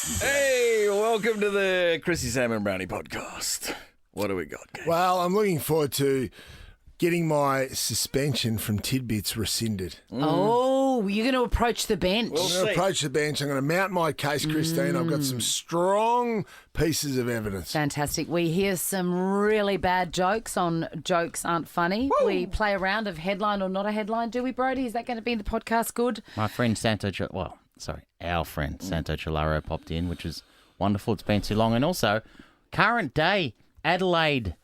Hey, welcome to the Chrissy, Sam and Brownie podcast. What do we got, Kate? Well, I'm looking forward to getting my suspension from Tidbits rescinded. Oh, you're going to approach the bench. I'm going to approach the bench. I'm going to mount my case, Christine. I've got some strong pieces of evidence. Fantastic. We hear some really bad jokes on Jokes Aren't Funny. Woo. We play a round of headline or not a headline, do we, Brodie? Is that going to be the podcast good? My friend Santo, our friend Santo Cilauro popped in, which is wonderful. It's been too long. And also, current day Adelaide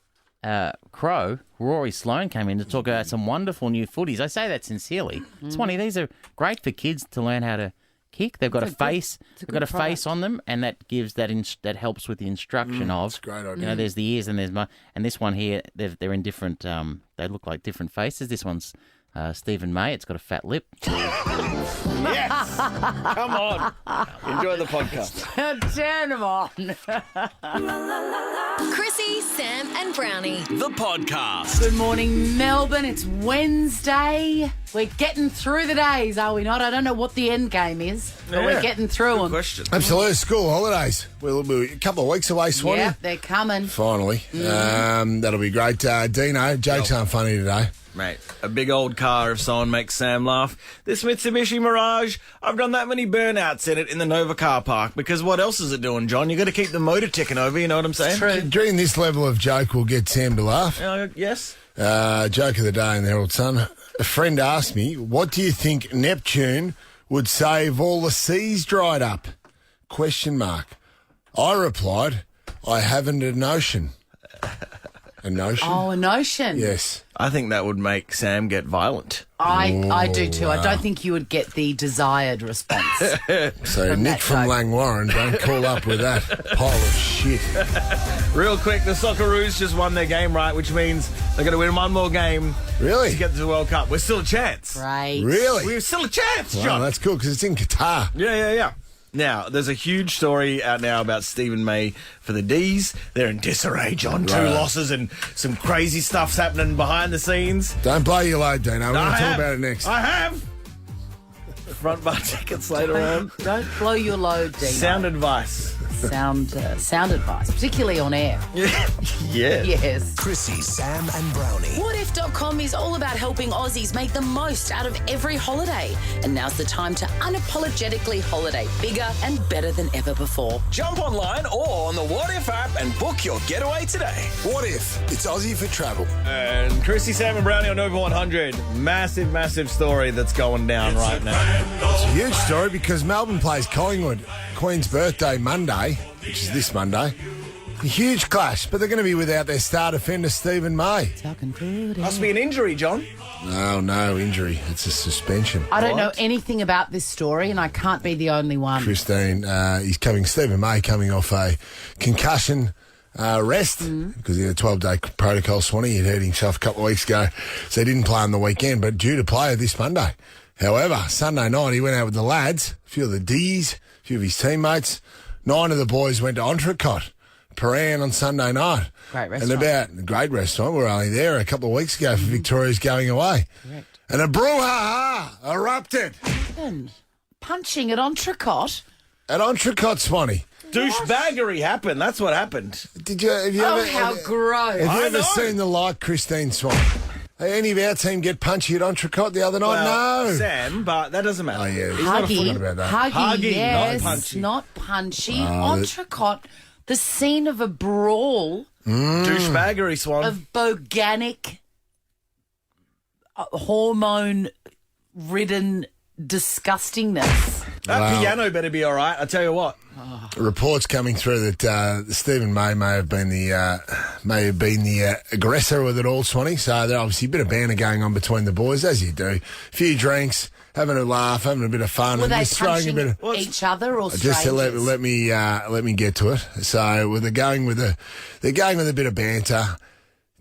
Crow, Rory Sloane, came in to talk about some wonderful new footies. I say that sincerely. Swanee, these are great for kids to learn how to kick. They've got a face. They've got a face on them, and that gives that helps with the instruction of. That's a great idea. You know, there's the ears and and this one here. They're in different. They look like different faces. This one's Stephen May. It's got a fat lip. Yes! Come on. Enjoy the podcast. Turn them on. Chrissy, Sam and Brownie. The podcast. Good morning, Melbourne. It's Wednesday. We're getting through the days, are we not? I don't know what the end game is, but we're getting through them. Question. Absolutely. School holidays. We're a couple of weeks away, Swanee. Yep, they're coming. Finally. That'll be great. Dino, jokes aren't funny today. Mate, a big old car if someone makes Sam laugh. This Mitsubishi Mirage, I've done that many burnouts in it in the Nova car park because what else is it doing, John? You got to keep the motor ticking over, you know what I'm saying? True. During this level of joke, we'll get Sam to laugh. Yes? Joke of the day in the Herald Sun. A friend asked me, what do you think Neptune would say if all the seas dried up? ? I replied, I haven't a notion. A notion? Oh, a notion. Yes. I think that would make Sam get violent. I do too. I don't think you would get the desired response. So From Nick that from joke. Langwarren, don't call up with that pile of shit. Real quick, the Socceroos just won their game, right, which means they're going to win one more game Really? to get to the World Cup. We're still a chance. Right. Really? We're still a chance, Wow, John. that's cool because it's in Qatar. Yeah. Now, there's a huge story out now about Stephen May for the D's. They're in disarray, John. Two Right. losses and some crazy stuff's happening behind the scenes. Don't blow your load, Dino. We're going to I talk have. about it next. I have. Front bar tickets later on. Don't blow your load, Dino. Sound advice. Sound advice, particularly on air. Yeah. Yes. Chrissy, Sam and Brownie. Whatif.com is all about helping Aussies make the most out of every holiday. And now's the time to unapologetically holiday bigger and better than ever before. Jump online or on the What If app and book your getaway today. What if it's Aussie for travel? And Chrissy, Sam and Brownie on Over 100. Massive story that's going down right now. It's a huge story because Melbourne plays Collingwood. Queen's birthday Monday, which is this Monday. A huge clash, but they're going to be without their star defender, Stephen May. Talking good. Must be an injury, John. No injury. It's a suspension. I don't know anything about this story, and I can't be the only one. Christine, Stephen May coming off a concussion rest because he had a 12-day protocol, Swanee. He'd hurt himself a couple of weeks ago, so he didn't play on the weekend, but due to play this Monday. However, Sunday night he went out with the lads, a few of the D's, a few of his teammates. 9 of the boys went to Entrecôte, Paran on Sunday night. Great restaurant. And a great restaurant. We were only there a couple of weeks ago for Victoria's going away. Correct. And a brouhaha erupted Punching at Entrecôte. at Entrecôte, Swanee. Douchebaggery happened. That's what happened. Have you Oh, ever, how gross. Have you I ever know. seen the like, Christine Swan? Any of our team get punchy at Entrecôte the other night? Well, no. Sam, but that doesn't matter. Oh, yeah. He's not a Huggy. forgot about that. Huggy, Huggy, yes. not punchy. Not punchy. Oh, Entrecôte, the scene of a brawl Douchebaggery, Swan. of boganic, hormone-ridden disgustingness. That piano better be all right. I tell you what. Reports coming through that Stephen May have been the aggressor with it all, Swanee. So there's obviously a bit of banter going on between the boys, as you do. A few drinks, having a laugh, having a bit of fun, Were and they just throwing a punching bit of. each other or Just to strangers? let me get to it. So they're going with a bit of banter.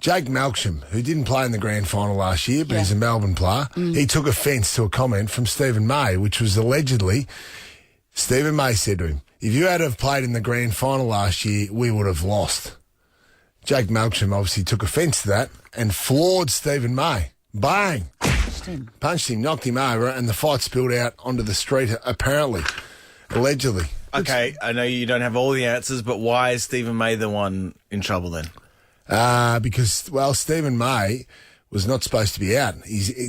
Jake Malcolm, who didn't play in the grand final last year, but he's a Melbourne player, he took offence to a comment from Stephen May, which was allegedly, Stephen May said to him, if you had have played in the grand final last year, we would have lost. Jake Malcolm obviously took offence to that and floored Stephen May. Bang! Punched him, knocked him over, and the fight spilled out onto the street, apparently. Allegedly. Okay, I know you don't have all the answers, but why is Stephen May the one in trouble then? Because, well, Stephen May was not supposed to be out.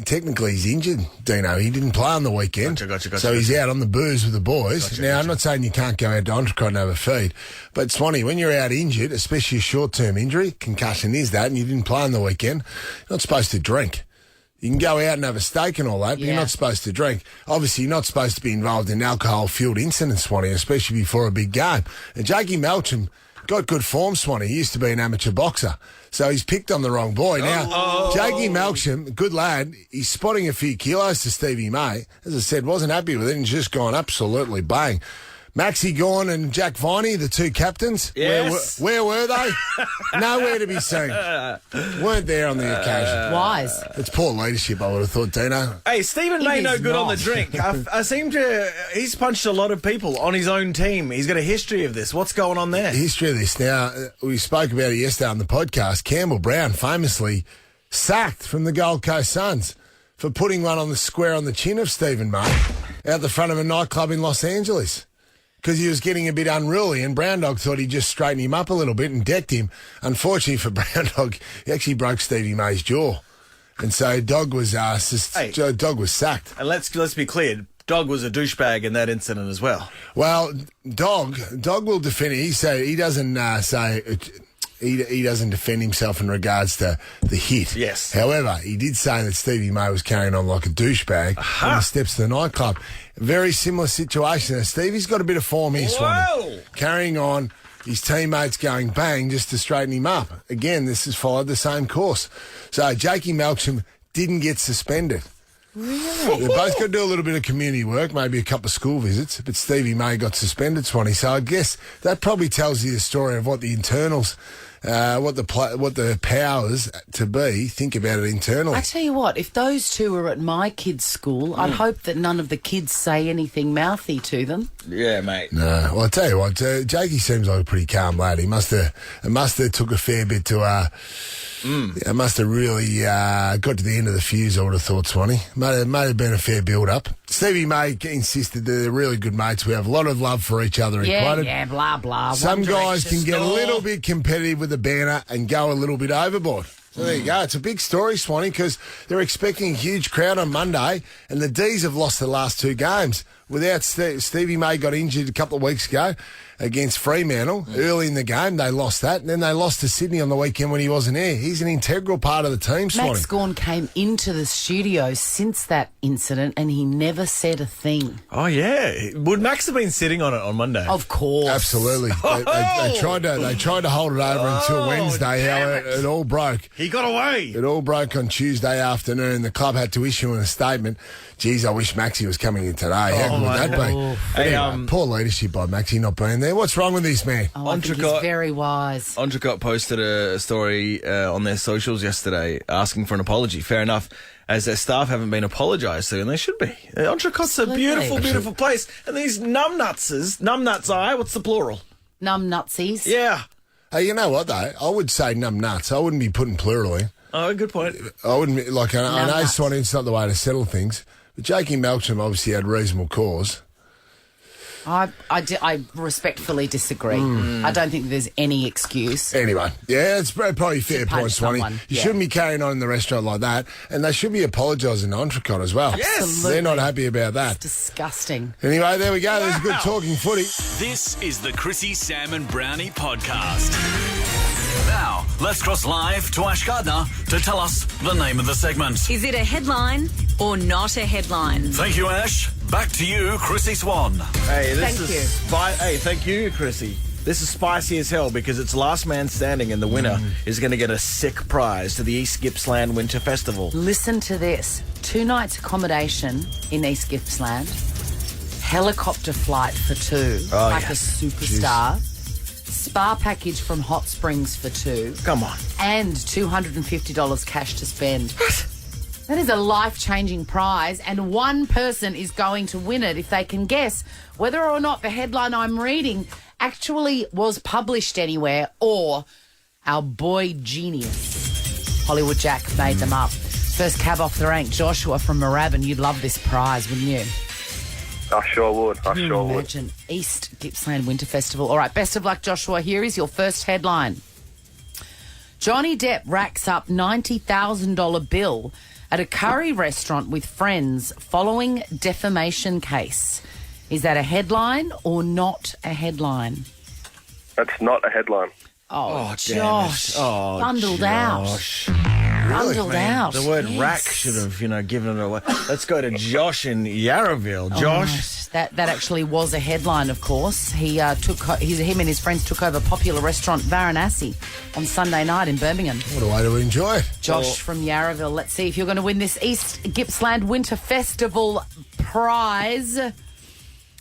Technically he's injured, Dino. He didn't play on the weekend. Gotcha. So he's out on the booze with the boys. I'm not saying you can't go out to Entrecot and have a feed, but Swanee, when you're out injured, especially a short-term injury, concussion is that, and you didn't play on the weekend, you're not supposed to drink. You can go out and have a steak and all that, but you're not supposed to drink. Obviously, you're not supposed to be involved in alcohol-fueled incidents, Swanee, especially before a big game. And Jakey Melcham got good form, Swanee. He used to be an amateur boxer. So he's picked on the wrong boy. Now, Jakey Melcham, good lad, he's spotting a few kilos to Stevie May. As I said, wasn't happy with it and just gone absolutely bang. Maxie Gawn and Jack Viney, the two captains. Yes. Where were they? Nowhere to be seen. Weren't there on the occasion. Wise. It's poor leadership, I would have thought, Dino. Hey, Stephen May is no good on the not. drink. I seem to... He's punched a lot of people on his own team. He's got a history of this. What's going on there? The history of this. Now, we spoke about it yesterday on the podcast. Campbell Brown famously sacked from the Gold Coast Suns for putting one on the square on the chin of Stephen May out the front of a nightclub in Los Angeles. Because he was getting a bit unruly, and Brown Dog thought he'd just straighten him up a little bit and decked him. Unfortunately for Brown Dog, he actually broke Stevie May's jaw. And so Dog was Dog was sacked. And let's be clear, Dog was a douchebag in that incident as well. Well, Dog will defend it. He doesn't he doesn't defend himself in regards to the hit. Yes. However, he did say that Stevie May was carrying on like a douchebag on the steps of the nightclub. Very similar situation. Now, Stevie's got a bit of form here, Swanee. Carrying on, his teammates going bang just to straighten him up. Again, this has followed the same course. So Jakey Melcham didn't get suspended. Really? They both got to do a little bit of community work, maybe a couple of school visits, but Stevie May got suspended, Swanee. So I guess that probably tells you the story of what the internals, what the powers to be think about it internally. I tell you what, if those two were at my kids' school, I'd hope that none of the kids say anything mouthy to them. Yeah, mate. No, well, I tell you what, Jakey seems like a pretty calm lad. It must have took a fair bit to. It must have really got to the end of the fuse, I would have thought, Swanee. Might have been a fair build-up. Stevie May insisted they're really good mates. We have a lot of love for each other. Yeah, blah, blah. Some One guys Direction. can get a little bit competitive with the banner and go a little bit overboard. So there you go. It's a big story, Swanee, because they're expecting a huge crowd on Monday, and the D's have lost the last two games. Without Stevie May got injured a couple of weeks ago against Fremantle early in the game. They lost that, and then they lost to Sydney on the weekend when he wasn't here. He's an integral part of the team, Swanee. Max Gawn came into the studio since that incident and he never said a thing. Oh, yeah. Would Max have been sitting on it on Monday? Of course. Absolutely. They tried to hold it over until Wednesday. How it all broke. He got away. It all broke on Tuesday afternoon. The club had to issue a statement. Geez, I wish Maxie was coming in today. How good would that be? Hey, Anyway, poor leadership by Maxie not being there. What's wrong with this man? Oh, I think he's very wise. Entrecot posted a story on their socials yesterday asking for an apology. Fair enough, as their staff haven't been apologised to, and they should be. Entrecot's a beautiful, beautiful place. And these numbnuts, what's the plural? Numbnutsies. Yeah. Hey, you know what, though? I would say numb nuts. I wouldn't be putting plural in. Oh, good point. I wouldn't be, I know nuts. Swanee, it's not the way to settle things. But Jakey Melcham obviously had reasonable cause. I respectfully disagree. I don't think there's any excuse. Anyway, yeah, it's probably a fair punch point, Swanee. someone, You yeah. shouldn't be carrying on in the restaurant like that, and they should be apologising to Entrecot as well. Yes. They're not happy about that. Disgusting. Anyway, there we go. There's good talking footy. This is the Chrissy, Sam and Brownie podcast. Now, let's cross live to Ash Gardner to tell us the name of the segment. Is it a headline or not a headline? Thank you, Ash. Back to you, Chrissy Swan. Hey, Thank you. Hey, thank you, Chrissy. This is spicy as hell because it's last man standing, and the winner is going to get a sick prize to the East Gippsland Winter Festival. Listen to this. 2 nights accommodation in East Gippsland. Helicopter flight for 2. A superstar. Spa package from Hot Springs for 2. Come on. And $250 cash to spend. That is a life-changing prize, and one person is going to win it if they can guess whether or not the headline I'm reading actually was published anywhere or our boy genius, Hollywood Jack, made them up. First cab off the rank, Joshua from Moorabbin. You'd love this prize, wouldn't you? I sure would. Can you imagine? East Gippsland Winter Festival. All right, best of luck, Joshua. Here is your first headline. Johnny Depp racks up $90,000 bill at a curry restaurant with friends following defamation case. Is that a headline or not a headline? That's not a headline. Oh Josh. Bundled out. Bundled out. The word rack should have, given it away. Let's go to Josh in Yarraville. Josh. That actually was a headline, of course. Him and his friends took over popular restaurant Varanasi on Sunday night in Birmingham. What a way to enjoy it. Josh from Yarraville. Let's see if you're going to win this East Gippsland Winter Festival prize.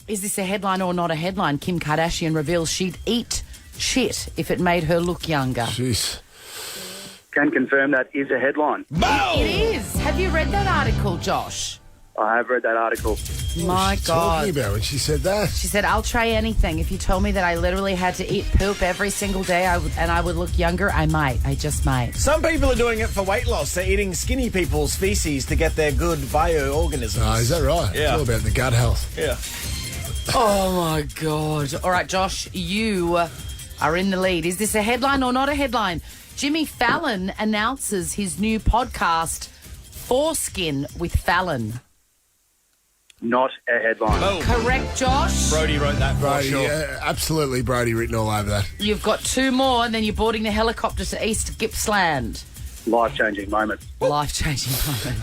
Is this a headline or not a headline? Kim Kardashian reveals she'd eat shit if it made her look younger. Jeez. Can confirm that is a headline. It is. Have you read that article, Josh? I have read that article. My God. Talking about when she said that. She said, I'll try anything. If you told me that I literally had to eat poop every single day and I would look younger, I might. I just might. Some people are doing it for weight loss. They're eating skinny people's feces to get their good bioorganisms. Oh, is that right? Yeah. It's all about the gut health. Yeah. Oh, my God. All right, Josh, you are in the lead. Is this a headline or not a headline? Jimmy Fallon announces his new podcast, Foreskin with Fallon. Not a headline. Oh. Correct, Josh? Brodie wrote that for Brodie, sure. yeah, absolutely Brodie written all over that. You've got two more, and then you're boarding the helicopter to East Gippsland. Life-changing moment. Life-changing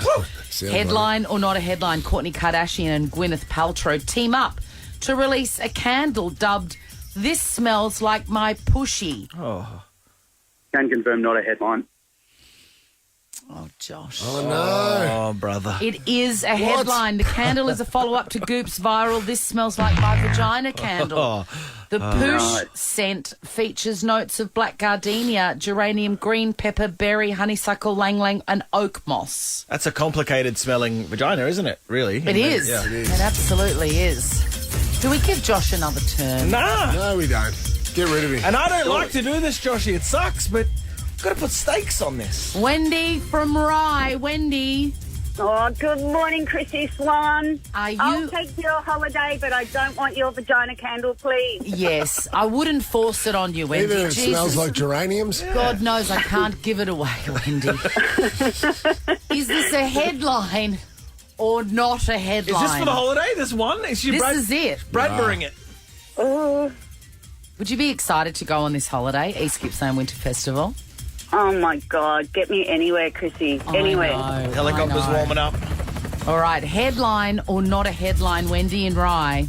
moment. Headline or not a headline? Kourtney Kardashian and Gwyneth Paltrow team up to release a candle dubbed This Smells Like My Pushy. Oh. Can confirm not a headline. Oh, Josh. Oh, no. Oh, brother. It is a headline. The candle is a follow-up to Goop's viral This Smells Like My Vagina candle. The Poosh scent features notes of black gardenia, geranium, green pepper, berry, honeysuckle, lang-lang, and oak moss. That's a complicated smelling vagina, isn't it? Really? It is. Yeah. It absolutely is. Do we give Josh another turn? Nah. No, we don't. Get rid of him. And I don't like to do this, Joshy. It sucks, but got to put stakes on this. Wendy from Rye. Wendy. Oh, good morning, Chrissy Swan. I'll take your holiday, but I don't want your vagina candle, please. Yes, I wouldn't force it on you, Wendy. Even if it smells like geraniums? God knows I can't give it away, Wendy. Is this a headline or not a headline? Is this for the holiday? This one? This is it. Bradburying it. Oh. Would you be excited to go on this holiday, East Gippsland Winter Festival? Oh, my God. Get me anywhere, Chrissy. Anywhere. Helicopter's warming up. All right, headline or not a headline, Wendy and Rye.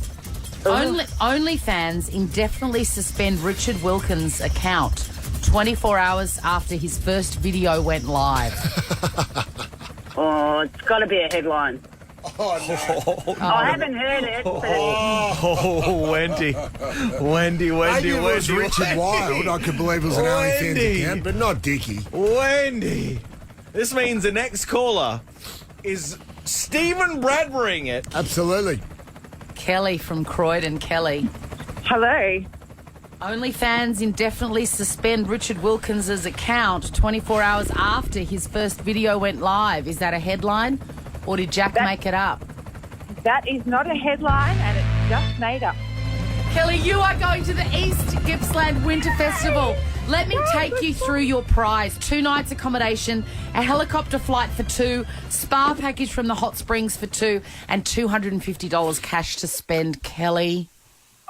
OnlyFans indefinitely suspend Richard Wilkins' account 24 hours after his first video went live. Oh, it's got to be a headline. I haven't heard it. Oh, Wendy. Maybe it was Richard Wilde. I could believe it was an OnlyFans account, but not Dickie. Wendy. This means the next caller is Stephen Bradburying it. Absolutely. Kelly from Croydon. Kelly. Hello. OnlyFans indefinitely suspend Richard Wilkins' account 24 hours after his first video went live. Is that a headline? Or did Jack make it up? That is not a headline, and it's just made up. Kelly, you are going to the East Gippsland Winter Festival. Let me take you through your prize. 2 nights accommodation, a helicopter flight for 2, spa package from the hot springs for 2, and $250 cash to spend, Kelly.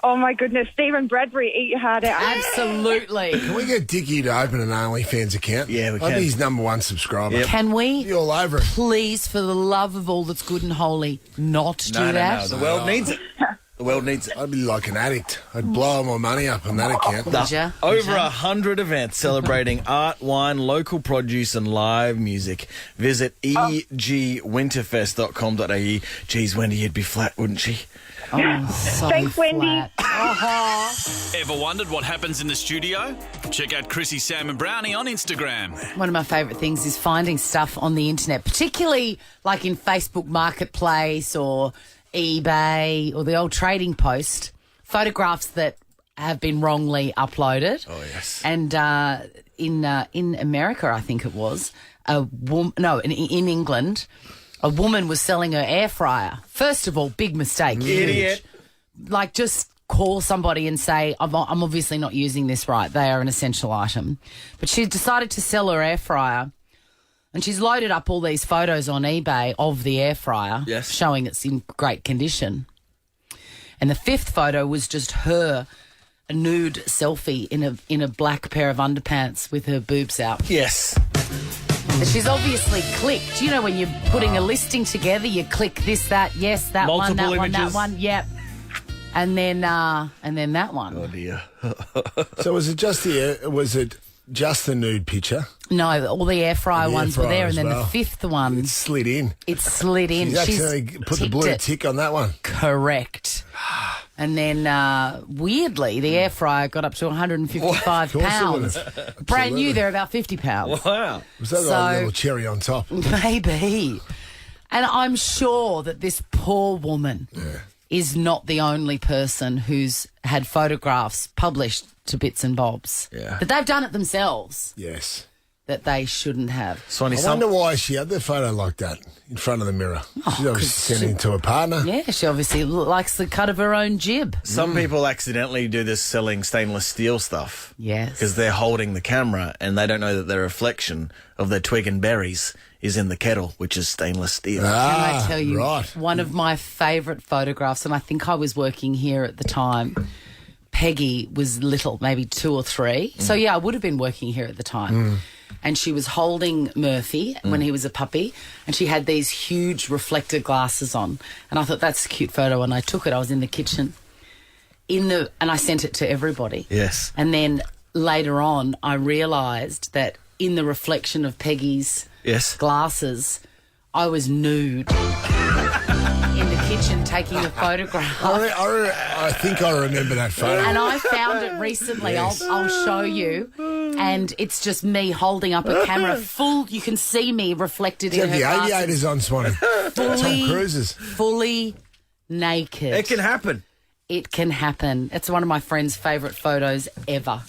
Oh, my goodness. Stephen Bradbury, eat your heart out. Absolutely. Can we get Dickie to open an OnlyFans account? Yeah, we can. I'd be his number 1 subscriber. Yep. Can we? Be all over it. Please, for the love of all that's good and holy, not do that? No. The world needs it. The world needs it. I'd be like an addict. I'd blow all my money up on that account. Would ya? Over 100 events celebrating art, wine, local produce and live music. Visit egwinterfest.com.au. Geez, Wendy, you'd be flat, wouldn't she? Oh, so Thanks, Wendy. flat. Ever wondered what happens in the studio? Check out Chrissy, Sam and Brownie on Instagram. One of my favourite things is finding stuff on the internet, particularly like in Facebook Marketplace or eBay or the old Trading Post, photographs that have been wrongly uploaded. Oh, yes. And in America, I think it was, in England, a woman was selling her air fryer. First of all, big mistake. Idiot. Like, just call somebody and say, I'm obviously not using this right. They are an essential item. But she decided to sell her air fryer, and she's loaded up all these photos on eBay of the air fryer, yes, showing it's in great condition. And the fifth photo was just her, a nude selfie in a black pair of underpants with her boobs out. Yes. And she's obviously clicked. You know, when you're putting a listing together, you click this, that, yes, that multiple one, that images. one, that one, yep. And then that one. Oh dear. So was it just the nude picture? No, all the air fryer The air ones were fryer there, as and then well. the fifth one. It slid in. She's She's put the blue ticked it. tick on that one. Correct. And then, weirdly, the air fryer got up to 155 Of course it pounds. would've. Brand new, they're about 50 pounds. Wow. Was that So- a little cherry on top? Maybe. And I'm sure that this poor woman is not the only person who's had photographs published to Bits and Bobs. Yeah. But they've done it themselves. Yes. That they shouldn't have. Swanee, I wonder why she had the photo like that in front of the mirror. She's obviously sending it to a partner. Yeah, she obviously likes the cut of her own jib. some people accidentally do this selling stainless steel stuff. Yes. Because they're holding the camera and they don't know that the reflection of their twig and berries is in the kettle, which is stainless steel. Can I tell you, right. one of my favourite photographs, and I think I was working here at the time, Peggy was little, maybe 2 or 3. So, yeah, I would have been working here at the time. And she was holding Murphy when he was a puppy, and she had these huge reflector glasses on. And I thought, that's a cute photo, and I took it. I was in the kitchen, and I sent it to everybody. Yes. And then later on, I realised that in the reflection of Peggy's glasses, I was nude in the kitchen taking a photograph. I think I remember that photo. And I found it recently. Yes. I'll show you. And it's just me holding up a camera full. You can see me reflected You in have her the glasses. aviators on, Swanee. Tom Cruise's. Fully naked. It can happen. It can happen. It's one of my friend's favourite photos ever.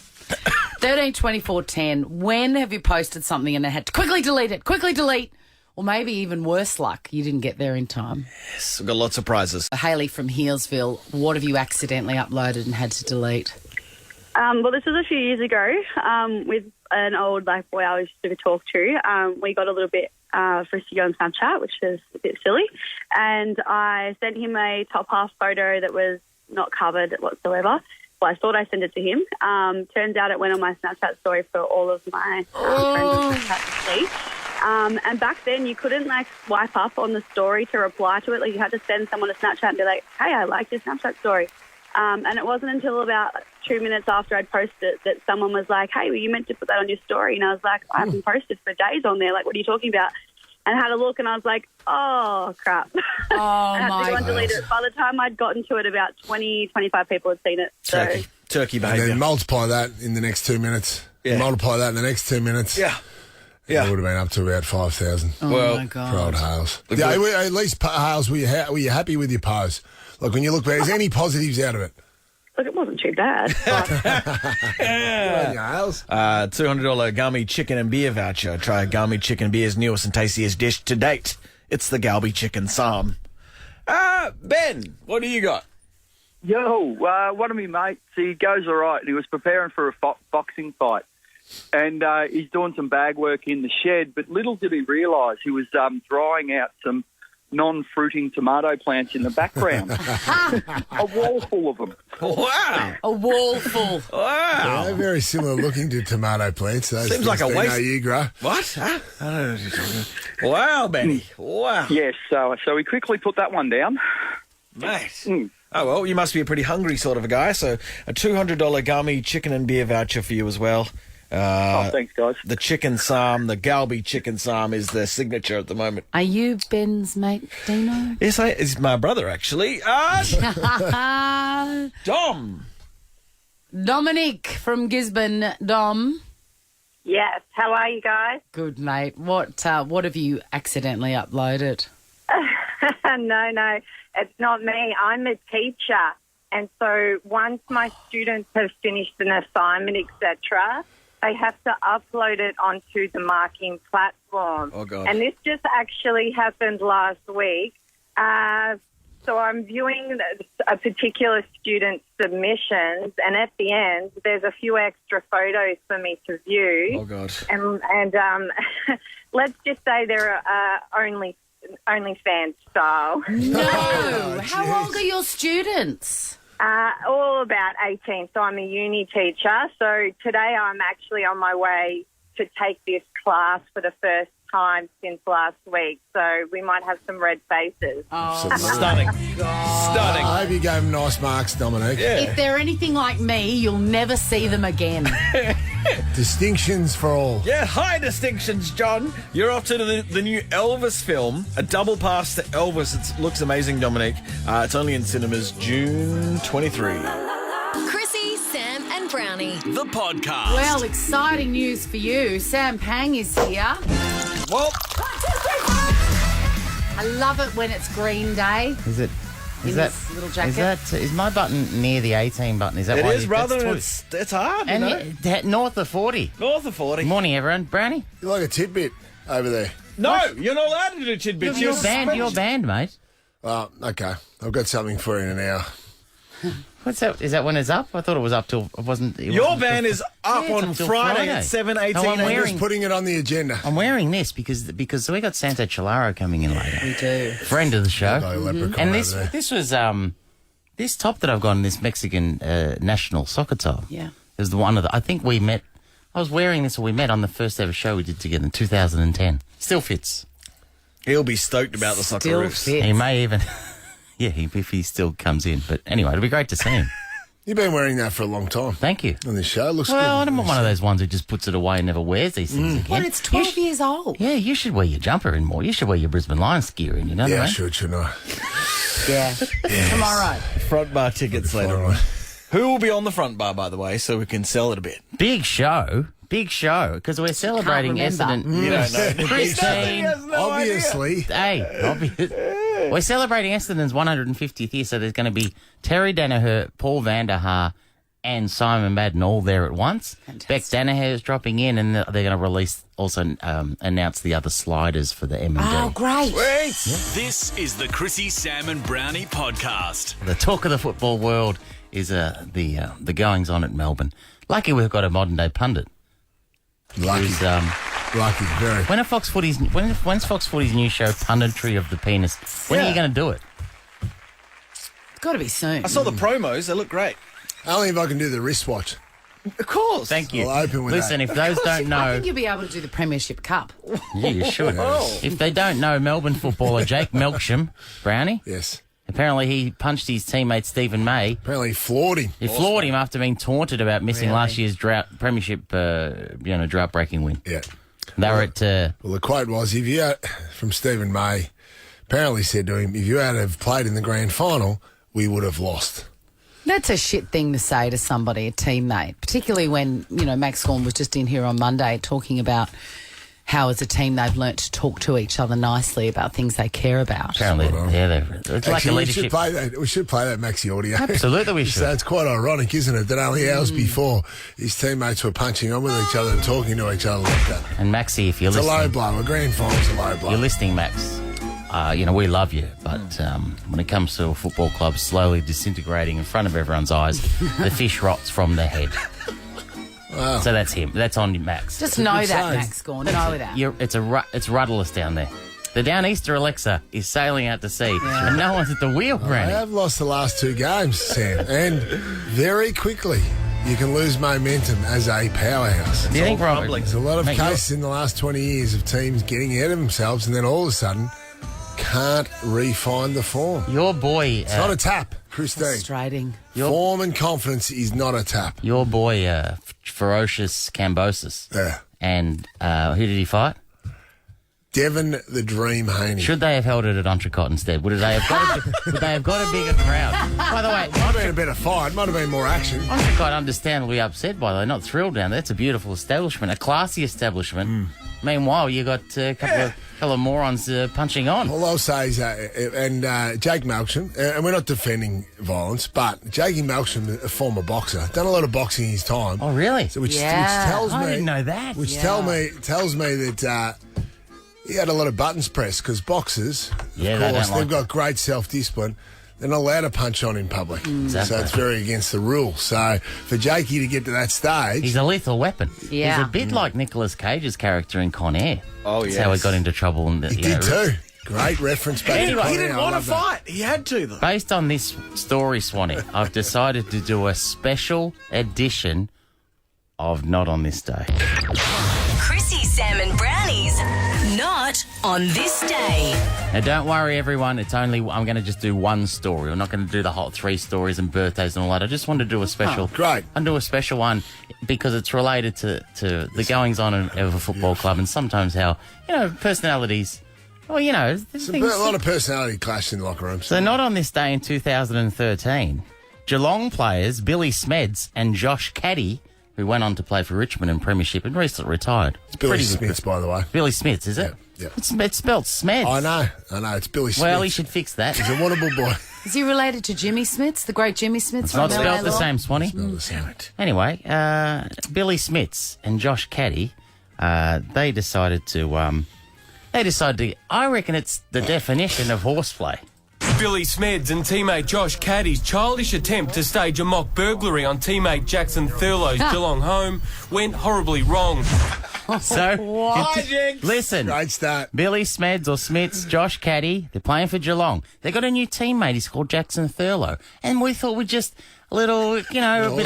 13 24 10. When have you posted something and I had to quickly delete it? Quickly delete. Or maybe even worse luck, you didn't get there in time. Yes, we've got lots of prizes. Hayley from Healesville, what have you accidentally uploaded and had to delete? Well, this was a few years ago with an old black boy I used to talk to. We got a little bit frisky on Snapchat, which is a bit silly. And I sent him a top half photo that was not covered whatsoever. Well, I thought I sent it to him. Turns out it went on my Snapchat story for all of my friends on Snapchat to see. And back then you couldn't swipe up on the story to reply to it. Like you had to send someone a Snapchat and be like, hey, I like your Snapchat story. And it wasn't until about 2 minutes after I'd posted it that someone was like, hey, well, you meant to put that on your story. And I was like, I haven't posted for days on there. Like, what are you talking about? And I had a look and I was like, oh, crap. Oh, I had to go and God. delete it. By the time I'd gotten to it, about 20, 25 people had seen it. So Turkey And behaviour. then multiply that in the next 2 minutes. Yeah. Multiply that in the next 2 minutes. Yeah. It would have been up to about 5,000 Oh, Well, my for old God. Hales. Yeah, at least, Hales, were you happy with your pose? Look, when you look back, is there any positives out of it? look, it wasn't too bad. But Good on you, Hales. $200 Gummy chicken and beer voucher. Try Gummy chicken beer's newest and tastiest dish to date. It's the Galby chicken psalm. Ben, what do you got? Yo, one of my mates, he goes all right, and he was preparing for a boxing fight. And he's doing some bag work in the shed, but little did he realise he was drying out some non-fruiting tomato plants in the background. A wall full of them. Wow. A wall full. Wow. They're very similar looking to tomato plants. Those Seems like things a they waste. know you grow. What? Huh? I don't know what you're talking about. Wow, Benny. Wow. Yes, so he quickly put that one down. Mate. Oh, well, you must be a pretty hungry sort of a guy, so a $200 Gummy chicken and beer voucher for you as well. Thanks, guys. The chicken psalm, the Galby chicken psalm is their signature at the moment. Are you Ben's mate, Dino? Yes, it's my brother, actually. Dom. Dominic from Gisborne. Dom. Yes. How are you guys? Good, mate. What have you accidentally uploaded? No, it's not me. I'm a teacher. And so once my students have finished an assignment, etc., they have to upload it onto the marking platform. Oh, God. And this just actually happened last week. So I'm viewing a particular student's submissions, and at the end, there's a few extra photos for me to view. Oh, God. And let's just say they're OnlyFans style. No. How old are your students? All about 18. So I'm a uni teacher. So today I'm actually on my way to take this class for the first time since last week. So we might have some red faces. Oh, Stunning. Stunning. I hope you gave them nice marks, Dominique. Yeah. If they're anything like me, you'll never see them again. Distinctions for all. Yeah, high distinctions, John. You're off to the new Elvis film, a double pass to Elvis. It looks amazing, Dominique. It's only in cinemas June 23. Chrissy, Sam and Brownie. The podcast. Well, exciting news for you. Sam Pang is here. Well, I love it when it's Green Day. Is it? In Is that his little jacket. Is my button near the 18 button? Is that it why is, brother. that's It's hard, and you know. north of 40. North of 40. Morning, everyone. Brownie. You're like a tidbit over there. No, you're not allowed to do tidbits. You're banned, mate. Well, okay. I've got something for you in an hour. What's that? Is that when it's up? I thought it was up till it wasn't. Your ban is up on it's up till Friday at 7:18. No, I'm I'm wearing- just putting it on the agenda. I'm wearing this because we got Santo Cilauro coming in later. We do. Friend of the show. Hello, leprechaun And over there. this was this top that I've got in this Mexican national soccer top. Yeah. Is the one of the. I think we met. I was wearing this, or we met on the first ever show we did together in 2010. Still fits. He'll be stoked about the soccer Still roofs. fit. He may even. Yeah, if he still comes in. But anyway, it'll be great to see him. You've been wearing that for a long time Thank you. on this show. Looks Well, good. I'm not one of those ones who just puts it away and never wears these things again. Well, it's 12 years old. Yeah, you should wear your jumper in more. You should wear your Brisbane Lions gear in, you know Yeah, what I mean? shouldn't I? Yeah. Tomorrow. Front bar tickets later on. Who will be on the front bar, by the way, so we can sell it a bit? Big show, because we're celebrating remember. Essendon. You don't know. Christine, Obviously. hey, obvious. We're celebrating Essendon's 150th year, so there's going to be Terry Danaher, Paul Vanderhaar, and Simon Madden all there at once. Fantastic. Beck Danaher is dropping in, and they're going to release, also announce the other sliders for the M&D. Oh, great. This is the Chrissy, Sam and Brownie podcast. The talk of the football world is the goings on at Melbourne. Lucky we've got a modern day pundit. Lucky. Who's, Lucky, very. when's Fox Footy's new show, Punditry of the Penis? When are you going to do it? It's got to be soon. I saw the promos. They look great. Only if I can do the wristwatch. Of course. Thank you. I'll open with Listen, that. if those don't I know, think you'll be able to do the Premiership Cup. yeah, you should. If they don't know Melbourne footballer Jake Melksham, Brownie, Yes. apparently he punched his teammate Stephen May. Apparently he floored him. He floored him after being taunted about missing last year's Premiership, drought-breaking win. Yeah. They were at. Well, the quote was, from Stephen May, apparently said to him, if you had have played in the grand final, we would have lost. That's a shit thing to say to somebody, a teammate, particularly when, Max Gorn was just in here on Monday talking about how as a team they've learnt to talk to each other nicely about things they care about. Apparently, it's like a Actually, leadership. we should play that Maxi audio. Absolutely, we should. So it's quite ironic, isn't it, that only hours before his teammates were punching on with each other and talking to each other like that. And Maxie, if you're It's a listening, low blow. A grand final's a low blow. you're listening, Max. We love you, but when it comes to a football club slowly disintegrating in front of everyone's eyes, the fish rots from the head. Wow. So that's him. That's on Max. Just know good that, sign. Max Gorn. Know that. It's rudderless down there. The Downeaster Alexa is sailing out to sea, and no one's at the wheel, I Granny. have lost the last two games, Sam, and very quickly you can lose momentum as a powerhouse. Do you think, Robert? There's a lot of Mate, cases in the last 20 years of teams getting ahead of themselves and then all of a sudden can't re-find the form. Your boy, It's not a tap, Christine. Frustrating. Form and confidence is not a tap. your boy, Ferocious Cambosis, Yeah. and who did he fight? Devon the Dream Haney. Should they have held it at Entrecôte instead? Would they have got a bigger crowd? By the way, Might have been a better fight. Might have been more action. Entrecôte understandably upset by that. They're not thrilled down there. It's a beautiful establishment, a classy establishment. Meanwhile, you got a couple of morons punching on. All I'll say is, Jake Melksham, and we're not defending violence, but Jakey Melksham, a former boxer, done a lot of boxing in his time. Oh, really? Which tells me, I didn't know that. Which tells me that he had a lot of buttons pressed because boxers, of course, they've got great self-discipline. They're not allowed to punch on in public. Exactly. So it's very against the rules. So for Jakey to get to that stage... He's a lethal weapon. Yeah. He's a bit like Nicolas Cage's character in Con Air. Oh, That's yes. how he got into trouble. He did too. Great reference back Anyway, in He didn't want to fight. He had to, though. Based on this story, Swanee, I've decided to do a special edition of Not On This Day. Chrissy, Sam and Brownie's Not On This Day. Now, don't worry, everyone. I'm going to just do one story. I'm not going to do the whole 3 stories and birthdays and all that. I just want to do a special. Great. I'll do a special one because it's related to the goings on of a football club and sometimes how personalities. Well, there's A lot of personality clash in the locker room. So, Not On This Day in 2013, Geelong players Billy Smeds and Josh Caddy, who went on to play for Richmond in Premiership and recently retired. It's Billy Smits, by the way. Billy Smits, is it? Yeah. It's spelled Smeds. I know. It's Billy Smits. Well, he should fix that. He's a wonderful boy. Is he related to Jimmy Smits, the great Jimmy Smits? It's not spelled the same, Swanee. Damn it. Anyway, Billy Smits and Josh Caddy, they decided to. I reckon it's the definition of horseplay. Billy Smeds and teammate Josh Caddy's childish attempt to stage a mock burglary on teammate Jackson Thurlow's Geelong home went horribly wrong. So, listen, Great start. Billy Smeds or Smits, Josh Caddy, they're playing for Geelong. They got a new teammate. He's called Jackson Thurlow, and we thought we'd just a little, a bit of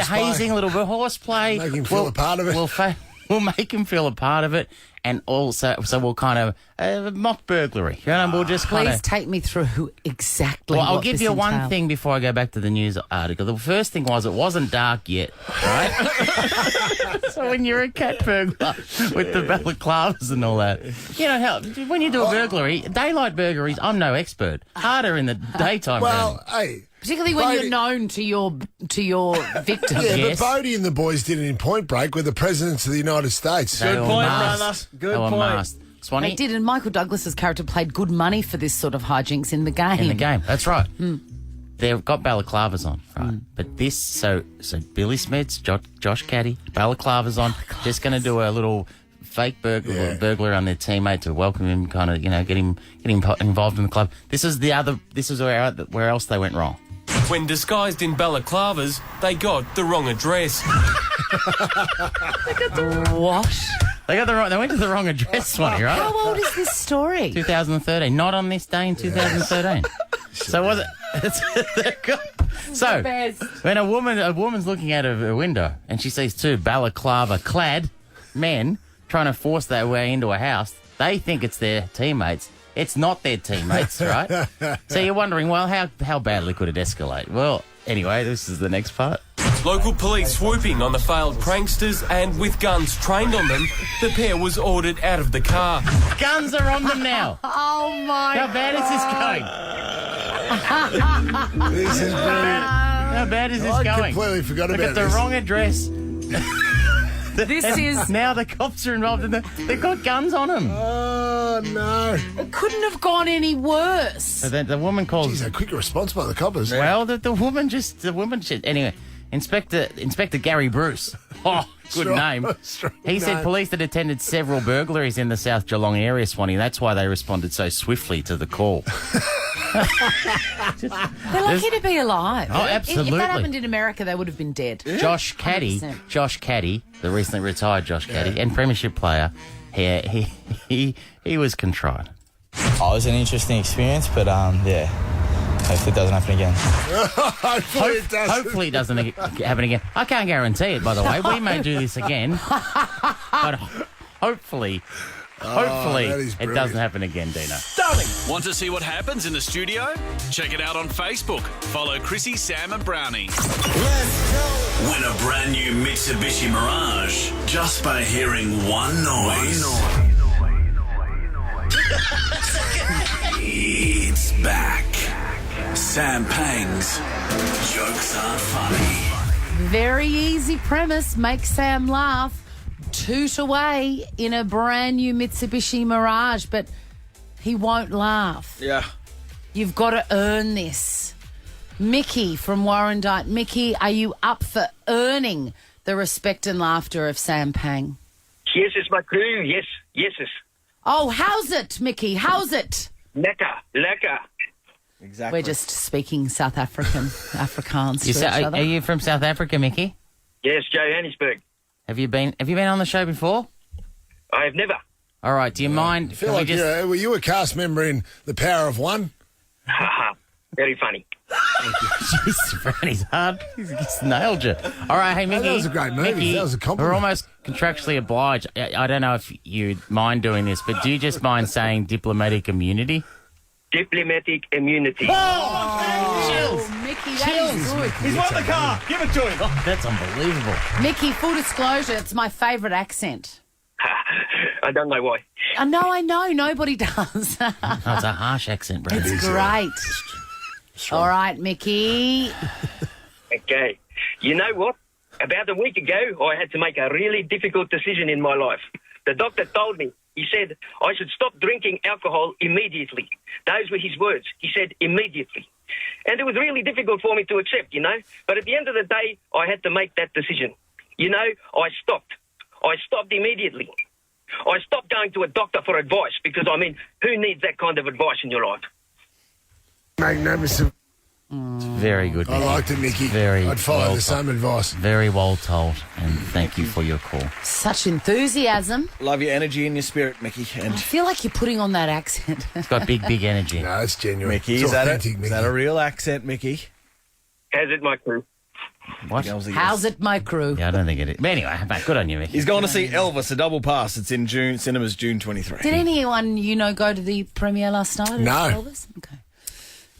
horseplay. hazing, a little bit of horseplay. Make him feel a part of it. We'll make him feel a part of it, and also, so we'll kind of mock burglary. We'll just kind Please of. take me through exactly. Well, I'll what give this you one entailed. thing before I go back to the news article. The first thing was it wasn't dark yet, right? So when you're a cat burglar with the balaclavas and all that, when you do a burglary, daylight burglaries, I'm no expert. Harder in the daytime. Well, hey. Particularly when you're known to your victim. Yeah, Yes. but Brodie and the boys did it in Point Break with the presidents of the United States. They Good were point, masked. brother. Good They were point. masked. Swanee? They did, and Michael Douglas's character played good money for this sort of hijinks in the game. In the game, that's right. They've got balaclavas on, right? But this, so Billy Smeds, Josh Caddy, balaclavas on, just going to do a little fake burglar on their teammate to welcome him, kind of, get him involved in the club. This is where else they went wrong. When disguised in balaclavas, they got the wrong address. What? They went to the wrong address, Swanee, right? How old is this story? 2013. Not On This Day in 2013. So was it? So when a woman's looking out of her window and she sees 2 balaclava-clad men trying to force their way into a house, they think it's their teammates. It's not their teammates, right? So you're wondering, well, how badly could it escalate? Well, anyway, this is the next part. Local police swooping on the failed pranksters, and with guns trained on them, the pair was ordered out of the car. Guns are on them now. Oh, my How bad is this going? This is brilliant. How bad is this I going? completely forgot They about got the this. wrong address. This is... Now the cops are involved in they've got guns on them. Oh, no. It couldn't have gone any worse. So then the woman calls. Geez, a quick response by the coppers. Well, the woman anyway. Inspector Gary Bruce. Oh, good name. He said police had attended several burglaries in the South Geelong area, Swanee. That's why they responded so swiftly to the call. They're lucky to be alive. Oh, If absolutely. that happened in America, they would have been dead. Josh Caddy, 100%. the recently retired Josh Caddy, and Premiership player, he was contrite. Oh, it was an interesting experience, but yeah, hopefully it doesn't happen again. Hopefully it doesn't. Hopefully it doesn't happen again. I can't guarantee it, by the way. We may do this again, but hopefully that is it brilliant. doesn't happen again, Dino. Want to see what happens in the studio? Check it out on Facebook. Follow Chrissy, Sam and Brownie. Win a brand new Mitsubishi Mirage just by hearing one noise. It's back. Sam Pang's Jokes Aren't Funny. Very easy premise. Make Sam laugh. toot away in a brand new Mitsubishi Mirage, but he won't laugh. Yeah. You've got to earn this. Mickey from Warrandyte. Mickey, are you up for earning the respect and laughter of Sam Pang? Yes, it's my crew. Yes. Oh, how's it, Mickey? How's it? Lekker. Exactly. We're just speaking South Afrikaans to each other. Are you from South Africa, Mickey? Yes, Johannesburg. Have you been on the show before? I have never. All right. Do you mind? I feel like were you a cast member in The Power of One? Very funny. Jeez, Brownie's hard. He's nailed you. All right, hey, Mickey. That was a great movie. Mickey, That was a compliment. we're almost contractually obliged. I don't know if you mind doing this, but do you just mind saying diplomatic immunity? Diplomatic immunity. Chills. Mickey, that is good. He's won the car. Give it to him. Oh, that's unbelievable. Mickey, full disclosure, it's my favourite accent. I don't know why. I know. Nobody does. Oh, it's a harsh accent, Brownie. It's great. All right, Mickey. Okay. You know what? About a week ago, I had to make a really difficult decision in my life. The doctor told me, he said, I should stop drinking alcohol immediately. Those were his words. He said, immediately. And it was really difficult for me to accept, But at the end of the day, I had to make that decision. I stopped. I stopped immediately. I stopped going to a doctor for advice because, who needs that kind of advice in your life? Magnificent. Very good. I liked it, Mickey. I'd follow the same advice. Very well told, and thank you for your call. Such enthusiasm. Love your energy and your spirit, Mickey. And I feel like you're putting on that accent. It's got big energy. No, it's genuine. Mickey, It's is that authentic, Mickey. Is that a real accent, Mickey? How's it, my crew? What? How's it, my crew? Yeah, I don't think it is. But anyway, mate, good on you, Mickey. He's going to see Elvis, a double pass. It's in cinemas June 23. Did anyone go to the premiere last night? No. Elvis? Okay.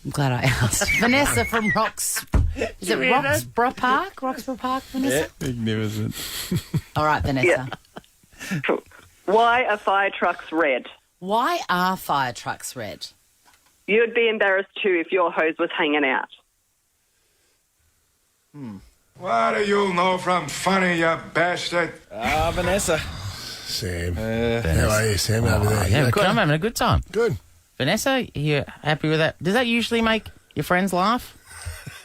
I'm glad I asked. Vanessa from Roxborough Park, Vanessa? Yeah. Magnificent. All right, Vanessa. Yeah. Why are fire trucks red? Why are fire trucks red? You'd be embarrassed too if your hose was hanging out. What do you know from funny, you bastard? Vanessa. Sam. How are you, Sam, over there? Yeah, You good. okay? I'm having a good time. Good. Vanessa, you happy with that? Does that usually make your friends laugh?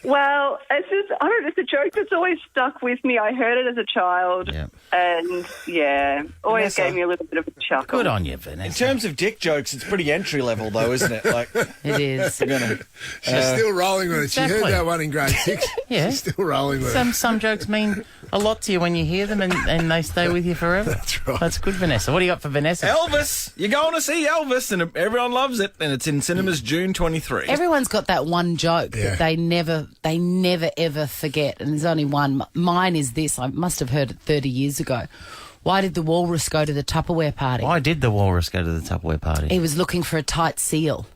Well, it's a joke that's always stuck with me. I heard it as a child, and always Vanessa. gave me a little bit of a chuckle. Good on you, Vanessa. In terms of dick jokes, it's pretty entry level, though, isn't it? Like it is. She's still rolling with it. She Exactly. heard that one in grade 6. Yeah. She's still rolling with it. Some jokes mean a lot to you when you hear them and they stay with you forever. That's right. That's good, Vanessa. What do you got for Vanessa? Elvis. You're going to see Elvis, and everyone loves it, and it's in cinemas June 23. Everyone's got that one joke Yeah. that they never ever forget, and there's only one. Mine is this. I must have heard it 30 years ago. Why did the walrus go to the Tupperware party? Why did the walrus go to the Tupperware party? He was looking for a tight seal.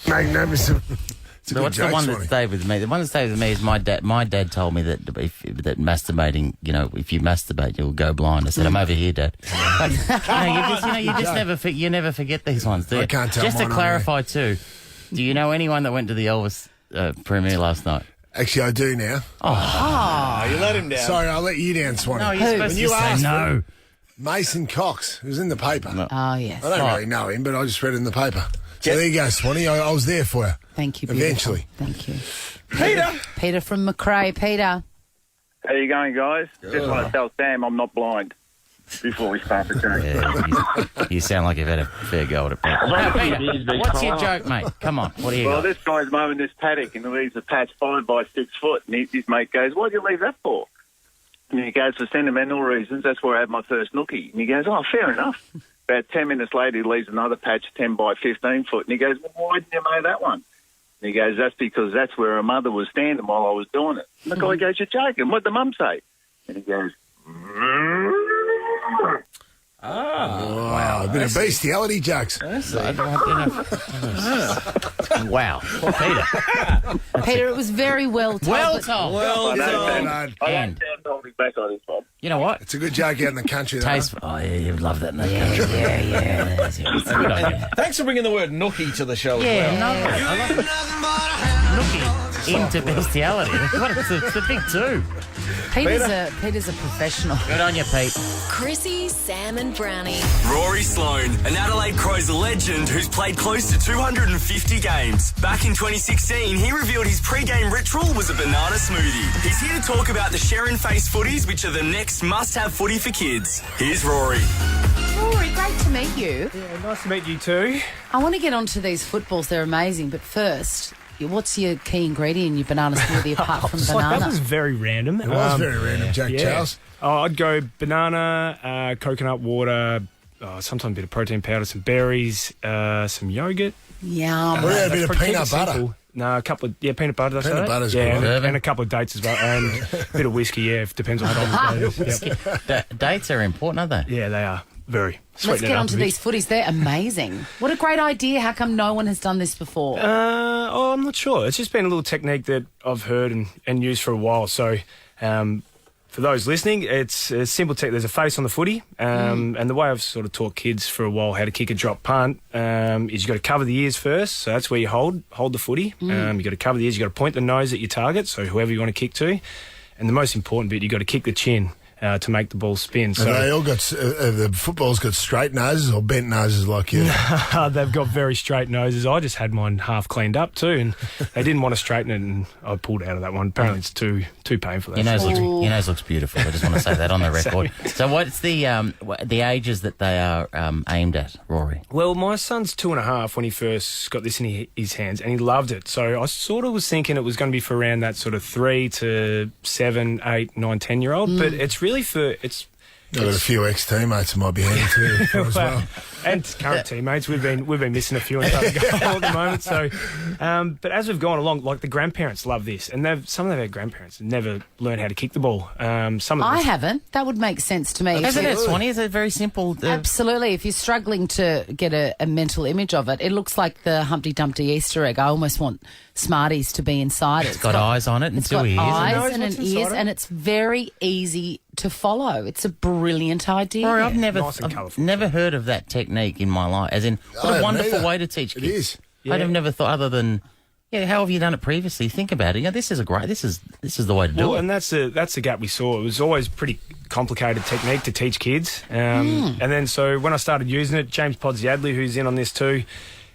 Magnificent. It's a So good what's the joke, one Swanee. that stayed with me? The one that stayed with me is my dad. My dad told me that that masturbating, if you masturbate, you'll go blind. I said, I'm over here, Dad. But, you just never forget these ones, do you? I can't tell Just to mine on clarify too, do you know anyone that went to the Elvis premiere last night? Actually, I do now. Oh, you let him down. Sorry, I'll let you down, Swanee. No, you're supposed When to you say asked no. Mason Cox, it was in the paper. Oh, yes. I don't really know him, but I just read it in the paper. So there you go, Swanee. I was there for you. Thank you, beautiful. Eventually. Thank you. Peter. Peter from McRae. Peter. How you going, guys? Just want to tell Sam I'm not blind before we start the show. Yeah, you sound like you've had a fair go at it. Now, Peter, what's your joke, mate? Come on, what do you Well, got? this guy's mowing this paddock and he leaves a patch 5 by 6 foot, and his mate goes, "Why'd you leave that for?" And he goes, "For sentimental reasons. That's where I had my first nookie." And he goes, "Oh, fair enough." About 10 minutes later, he leaves another patch 10 by 15 foot, and he goes, "Well, why didn't you mow that one?" And he goes, "That's because that's where her mother was standing while I was doing it." And the guy goes, "You're joking. What'd the mum say?" And he goes, Wow, a bit of bestiality jokes. Wow, Peter. Peter, it was very well told. Well but- told. Well I don't done. sound holding back on this one. You know what? It's a good joke out in the country, though. Taste. Oh, yeah, you'd love that in the country. Yeah. It's good on you. Thanks for bringing the word nookie to the show Yeah, as well. no. I love it. Nookie. into bestiality. It's the big two. Peter's a professional. Good on you, Pete. Chrissy, Sam and Brownie. Rory Sloane, an Adelaide Crows legend who's played close to 250 games. Back in 2016, he revealed his pre-game ritual was a banana smoothie. He's here to talk about the Sharon-faced footies, which are the next must-have footy for kids. Here's Rory. Rory, great to meet you. Yeah, nice to meet you too. I want to get onto these footballs. They're amazing. But first, what's your key ingredient in your banana smoothie apart from banana? That was very random. It was very random, Charles. Oh, I'd go banana, coconut water, sometimes a bit of protein powder, some berries, some yogurt. Yum. What about a bit of peanut butter? No, a couple of, peanut butter. Peanut butter's good. good. And a couple of dates as well. And a bit of whiskey, it depends on how long it is. Yep. Dates are important, aren't they? Yeah, they are. Very. Let's get onto these footies. They're amazing. What a great idea. How come no one has done this before? I'm not sure. It's just been a little technique that I've heard and used for a while. So for those listening, it's a simple technique. There's a face on the footy. And the way I've sort of taught kids for a while how to kick a drop punt is you've got to cover the ears first. So that's where you hold the footy. You've got to cover the ears. You've got to point the nose at your target, so whoever you want to kick to. And the most important bit, you've got to kick the chin. To make the ball spin. So they all got the football's got straight noses or bent noses like you. They've got very straight noses. I just had mine half cleaned up too, and they didn't want to straighten it, and I pulled out of that one. Apparently, it's too painful. Your nose looks beautiful. I just want to say that on the record. So, what's the ages that they are aimed at, Rory? Well, my son's 2.5 when he first got this in his hands, and he loved it. So I sort of was thinking it was going to be for around that sort of 3 to 7, 8, 9, 10-year-old, but it's really for I've got a few ex-teammates who might be handy too as well. And current teammates. We've been missing a few in at the moment. So, but as we've gone along, like the grandparents love this, and some of their grandparents never learned how to kick the ball. I haven't. That would make sense to me. Isn't it, Swanee? Is it very simple? Absolutely. If you're struggling to get a mental image of it, it looks like the Humpty Dumpty Easter egg. I almost want Smarties to be inside it. It's got eyes on it and it's two got ears. Eyes and an ears, and it's very easy to follow. It's a brilliant idea. Rory, I've never heard of that technique in my life. As in, what a wonderful way to teach kids. It is. Yeah. I'd have never thought, other than, how have you done it previously? Think about it. This is this is the way to do it. And that's the gap we saw. It was always pretty complicated technique to teach kids. And then so when I started using it, James Podsiadly, who's in on this too,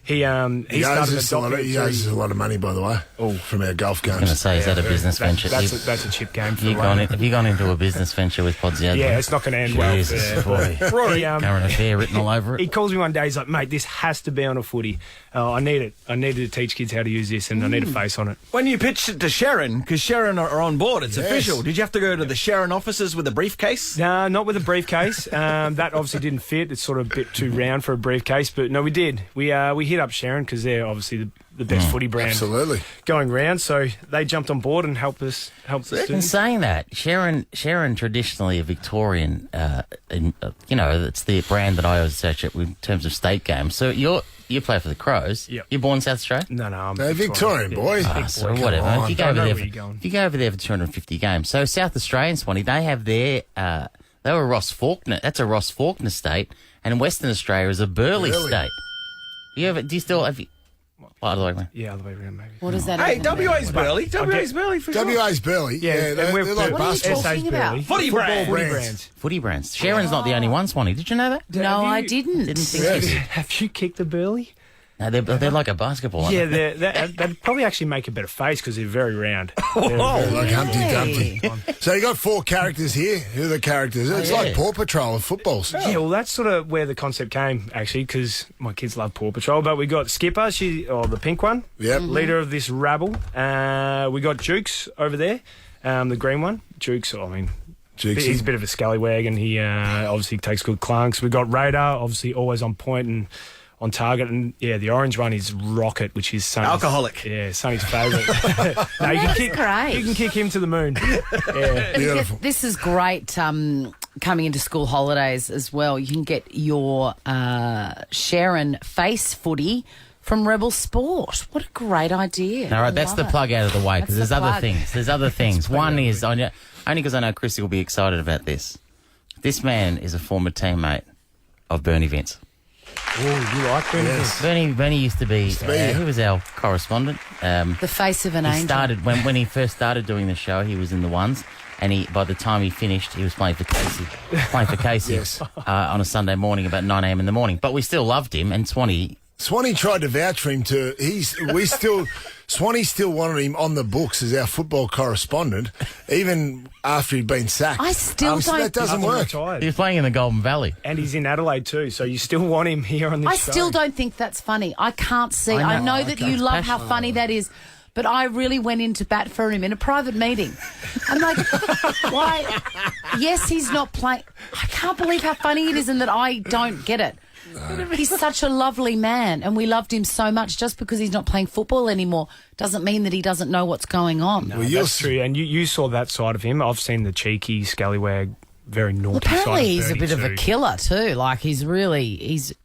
he started adopting it. He owes us a lot of money, by the way, from our golf games. I was going to say, is that a business venture? That's a chip game. Have you gone into a business venture with Podsiadly? Yeah, it's not going to end well. Jesus, boy. Rory, current affair written all over it. He calls me one day, he's like, mate, this has to be on a footy. I need it. I needed to teach kids how to use this, and I need a face on it. When you pitched it to Sharon, because Sharon are on board, it's official. Did you have to go to the Sharon offices with a briefcase? No, not with a briefcase. That obviously didn't fit. It's sort of a bit too round for a briefcase, but no, we did. We hit up Sharon because they're obviously the best footy brand going round, so they jumped on board and helped us in saying that, Sharon traditionally a Victorian, it's the brand that I always associate with in terms of state games. So you play for the Crows. Yep. You're born in South Australia? No, I'm Victorian boy. So whatever. If you go over there for 250 games. So South Australian, Swanee, they have they were Ross Faulkner. That's a Ross Faulkner state, and Western Australia is a Burleigh state. Do you still have? Other way around. Yeah, other way around, maybe. What is that? Hey, WA's Burleigh. WA's Burleigh for sure. WA's Burleigh. Yeah, they're like what are you talking about? Footy brands. Footy brands. Sharon's not the only one, Swanee. Did you know that? No, I didn't. Didn't think you did. Have you kicked a Burleigh? No, they're like a basketball. Yeah, they'd probably actually make a better face because they're very round. Like Humpty Dumpty. So you got 4 characters here. Who are the characters? It's like Paw Patrol of footballs. Yeah, well, that's sort of where the concept came, actually, because my kids love Paw Patrol. But we got Skipper, the pink one, leader of this rabble. We got Jukes over there, the green one. Jukes, he's a bit of a scallywag, and he obviously takes good clunks. We got Radar, obviously always on point and on target, and the orange one is Rocket, which is Sonny's, alcoholic. Yeah, Sonny's favourite. No, you can kick him to the moon. Yeah, beautiful. This is great. Coming into school holidays as well, you can get your Sharon face footy from Rebel Sport. What a great idea! All right, that's the plug out of the way, because there's other things. There's other things. One is only because I know Chrissy will be excited about this. This man is a former teammate of Bernie Vince. Oh, you like Bernie? Yes. Bernie used to be, here. he was our correspondent. The face of an angel. Started when he first started doing the show, he was in the ones, and by the time he finished, he was playing for Casey. Yes. On a Sunday morning about 9 a.m. in the morning. But we still loved him, and Swanee tried to vouch for him Swanee still wanted him on the books as our football correspondent, even after he'd been sacked. I still so don't... that doesn't work. He was playing in the Golden Valley. And he's in Adelaide too, so you still want him here on this I show. still don't think that's funny. I can't see. I know that you love how funny that is, but I really went into bat for him in a private meeting. I'm like, why? Yes, he's not playing. I can't believe how funny it is and that I don't get it. He's such a lovely man, and we loved him so much. Just because he's not playing football anymore doesn't mean that he doesn't know what's going on. No, that's true, and you saw that side of him. I've seen the cheeky, scallywag, very naughty Apparently side he's of a bit of a killer too. Like he's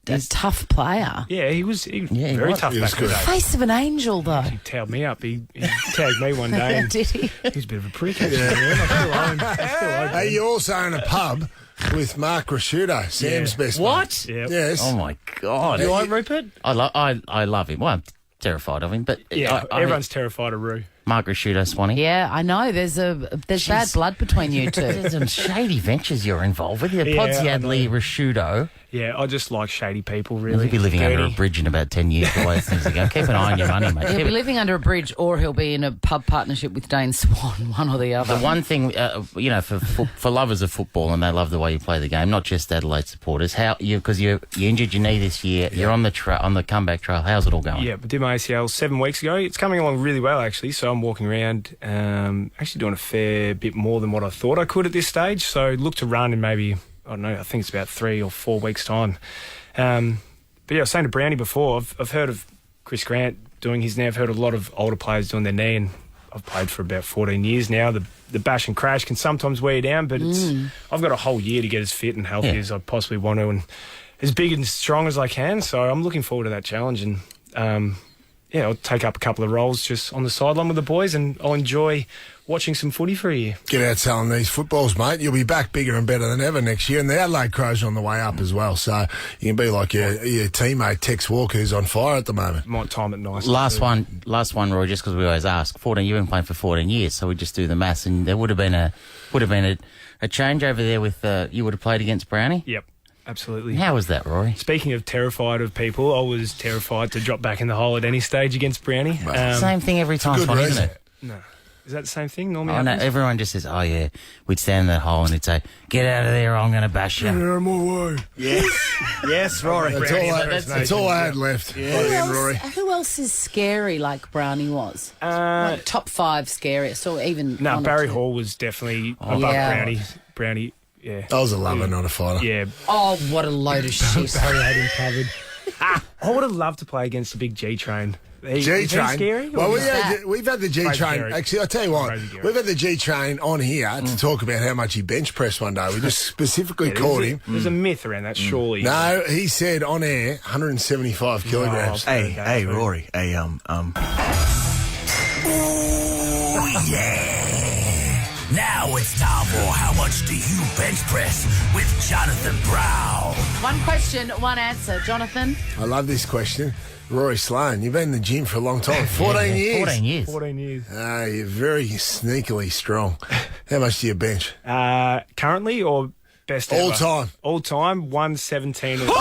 a tough player. Yeah, he was very tough back in the day. Face of an angel, though. He tailed me up. He tagged me one day. And Did he? He's a bit of a prick. Yeah. Hey, you also in a pub with Mark Rashudo, Sam's best What? mate. Yep. Yes. Oh my God! You like Rupert? I love him. Well, I'm terrified of him, but everyone's terrified of Roo. Mark Rashudo, Swanee. Yeah, I know. There's bad blood between you two. There's some shady ventures you're involved with. Pods Yadley, Rashudo. Yeah, I just like shady people, really. He'll be living under a bridge in about 10 years the way things are going. Keep an eye on your money, mate. He'll be living under a bridge, or he'll be in a pub partnership with Dane Swan, one or the other. The one thing, for lovers of football, and they love the way you play the game, not just Adelaide supporters, because you injured your knee this year, you're on the comeback trail. How's it all going? Yeah, I did my ACL 7 weeks ago. It's coming along really well, actually. So I'm walking around, actually doing a fair bit more than what I thought I could at this stage. So look to run in maybe, I don't know, I think it's about 3 or 4 weeks' time. But yeah, I was saying to Brownie before, I've heard of Chris Grant doing his now. I've heard of a lot of older players doing their knee, and I've played for about 14 years now. The bash and crash can sometimes wear you down, but I've got a whole year to get as fit and healthy as I possibly want to, and as big and strong as I can. So I'm looking forward to that challenge, and I'll take up a couple of roles just on the sideline with the boys, and I'll enjoy watching some footy for a year. Get out selling these footballs, mate. You'll be back bigger and better than ever next year. And the Adelaide Crows are on the way up as well. So you can be like your teammate Tex Walker, who's on fire at the moment. Might time it nicely. Last one, Roy, just because we always ask. 14, you've been playing for 14 years, so we just do the maths, and there would have been a change over there with you would have played against Brownie? Yep. Absolutely. How was that, Rory? Speaking of terrified of people, I was terrified to drop back in the hole at any stage against Brownie. Same thing every time, isn't it? No. Is that the same thing normally? Oh, no, everyone just says, oh, yeah, we'd stand in that hole and he'd say, get out of there, I'm going to bash you. Get out of my way. Yes, Rory. That's all I had left. Rory. Who else is scary like Brownie was? Like top 5 scariest, or even... No, Barry Hall was definitely above Brownie. Brownie, yeah. I was a lover, not a fighter. Yeah. Oh, what a load of shit. Barry had him covered. I would have loved to play against the big G-Train. G-Train. Scary? Well, we've had the G-Train. Actually, I'll tell you what. We've had the G-Train on here to talk about how much he bench pressed one day. We just specifically called him. There's a myth around that, surely. No, he said on air 175 kilograms. Hey, Rory. Oh, yeah. Now it's time for How Much Do You Bench Press with Jonathan Brown. One question, one answer. Jonathan? I love this question. Rory Sloane, you've been in the gym for a long time. 14 years. 14 years. 14 years. You're very sneakily strong. How much do you bench? Currently or best All ever? time. All time, 117. Son of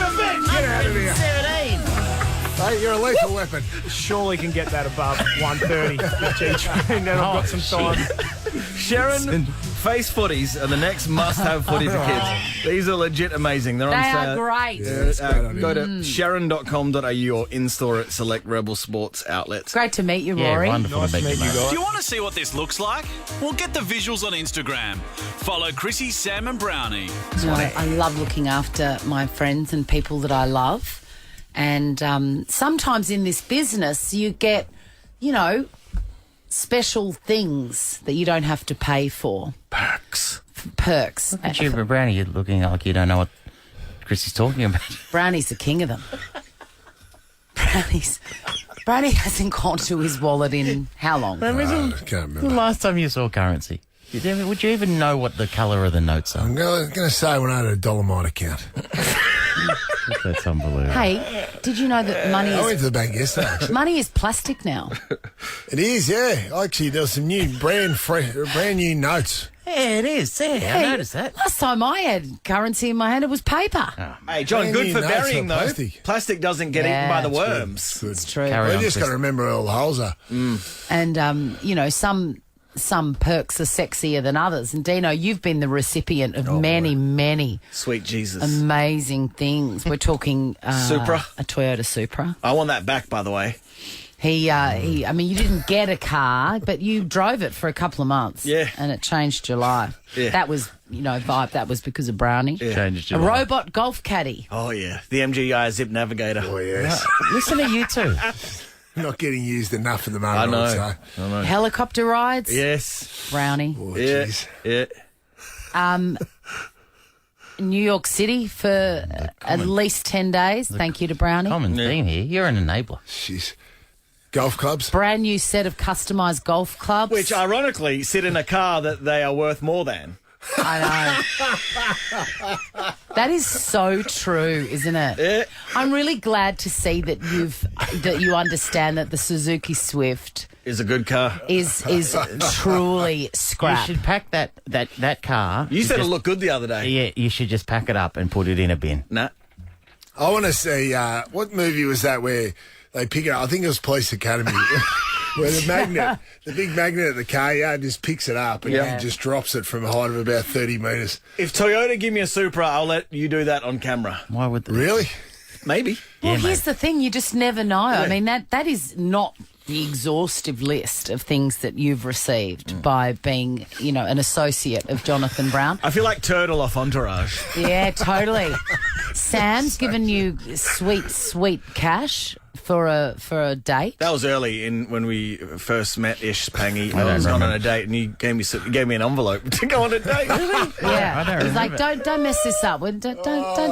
a bitch! Get out of here. 17. Hey, you're a lethal weapon. Surely can get that above 130 with G-Train, and I've got some time. Sharon, Face Footies are the next must-have footy for kids. These are legit amazing. They're on They sale. are great. Go to sharon.com.au or in-store at select Rebel Sports outlets. Great to meet you, Yeah, Rory. wonderful Nice to meet you, guys. Do you want to see what this looks like? Well, get the visuals on Instagram. Follow Chrissy, Sam and Brownie. I love looking after my friends and people that I love. And sometimes in this business you get, special things that you don't have to pay for. Perks. Look at you, Brownie, you're looking like you don't know what Chris is talking about. Brownie's the king of them. Brownie hasn't gone to his wallet in how long? When was I can't the remember. last time you saw currency? Would you even know what the colour of the notes are? I'm going to say when I had a Dolomite account. That's unbelievable. Hey, did you know that money I went is to the bank yesterday. Actually. money is plastic now? It is, yeah. Actually, there was some new brand new notes. Yeah, it is. Yeah, I noticed that. Last time I had currency in my hand, it was paper. Hey, John, Brand good new for notes burying, are though. plastic. Plastic doesn't get eaten by the worms. Good. It's true. We just got to remember where all the holes are. And, some perks are sexier than others. And, Dino, you've been the recipient of many Sweet Jesus. amazing things. We're talking Supra? A Toyota Supra. I want that back, by the way. You didn't get a car, but you drove it for a couple of months. Yeah. And it changed your life. Yeah. That was, vibe. That was because of Brownie. Yeah. Changed A your life. robot golf caddy. Oh, yeah. The MGI Zip Navigator. Oh, yes. Listen to you two. Not getting used enough at the moment, I would know. say. Helicopter rides. Yes. Brownie. Oh, Yeah. jeez. Yeah. New York City for at least 10 days. Thank you to Brownie. Common theme here. You're an enabler. Jeez. Golf clubs? Brand new set of customised golf clubs. Which, ironically, sit in a car that they are worth more than. I know. That is so true, isn't it? Yeah. I'm really glad to see that you understand that the Suzuki Swift Is a good car. is truly scrap. You should pack that car. You said it looked good the other day. Yeah, you should just pack it up and put it in a bin. Nah. I want to see, what movie was that where they pick it up? I think it was Police Academy. Where the big magnet at the car yard just picks it up and he just drops it from a height of about 30 metres. If Toyota give me a Supra, I'll let you do that on camera. Why would they? Really? Maybe. Well, Yeah, here's mate. the thing, you just never know. I mean, that is not the exhaustive list of things that you've received by being, an associate of Jonathan Brown. I feel like Turtle off Entourage. Yeah, totally. Sam's given you sweet cash for a date. That was early when we first met Ish Pangy. I was on a date and he gave me an envelope to go on a date. Yeah, he's like, don't mess this up. Don't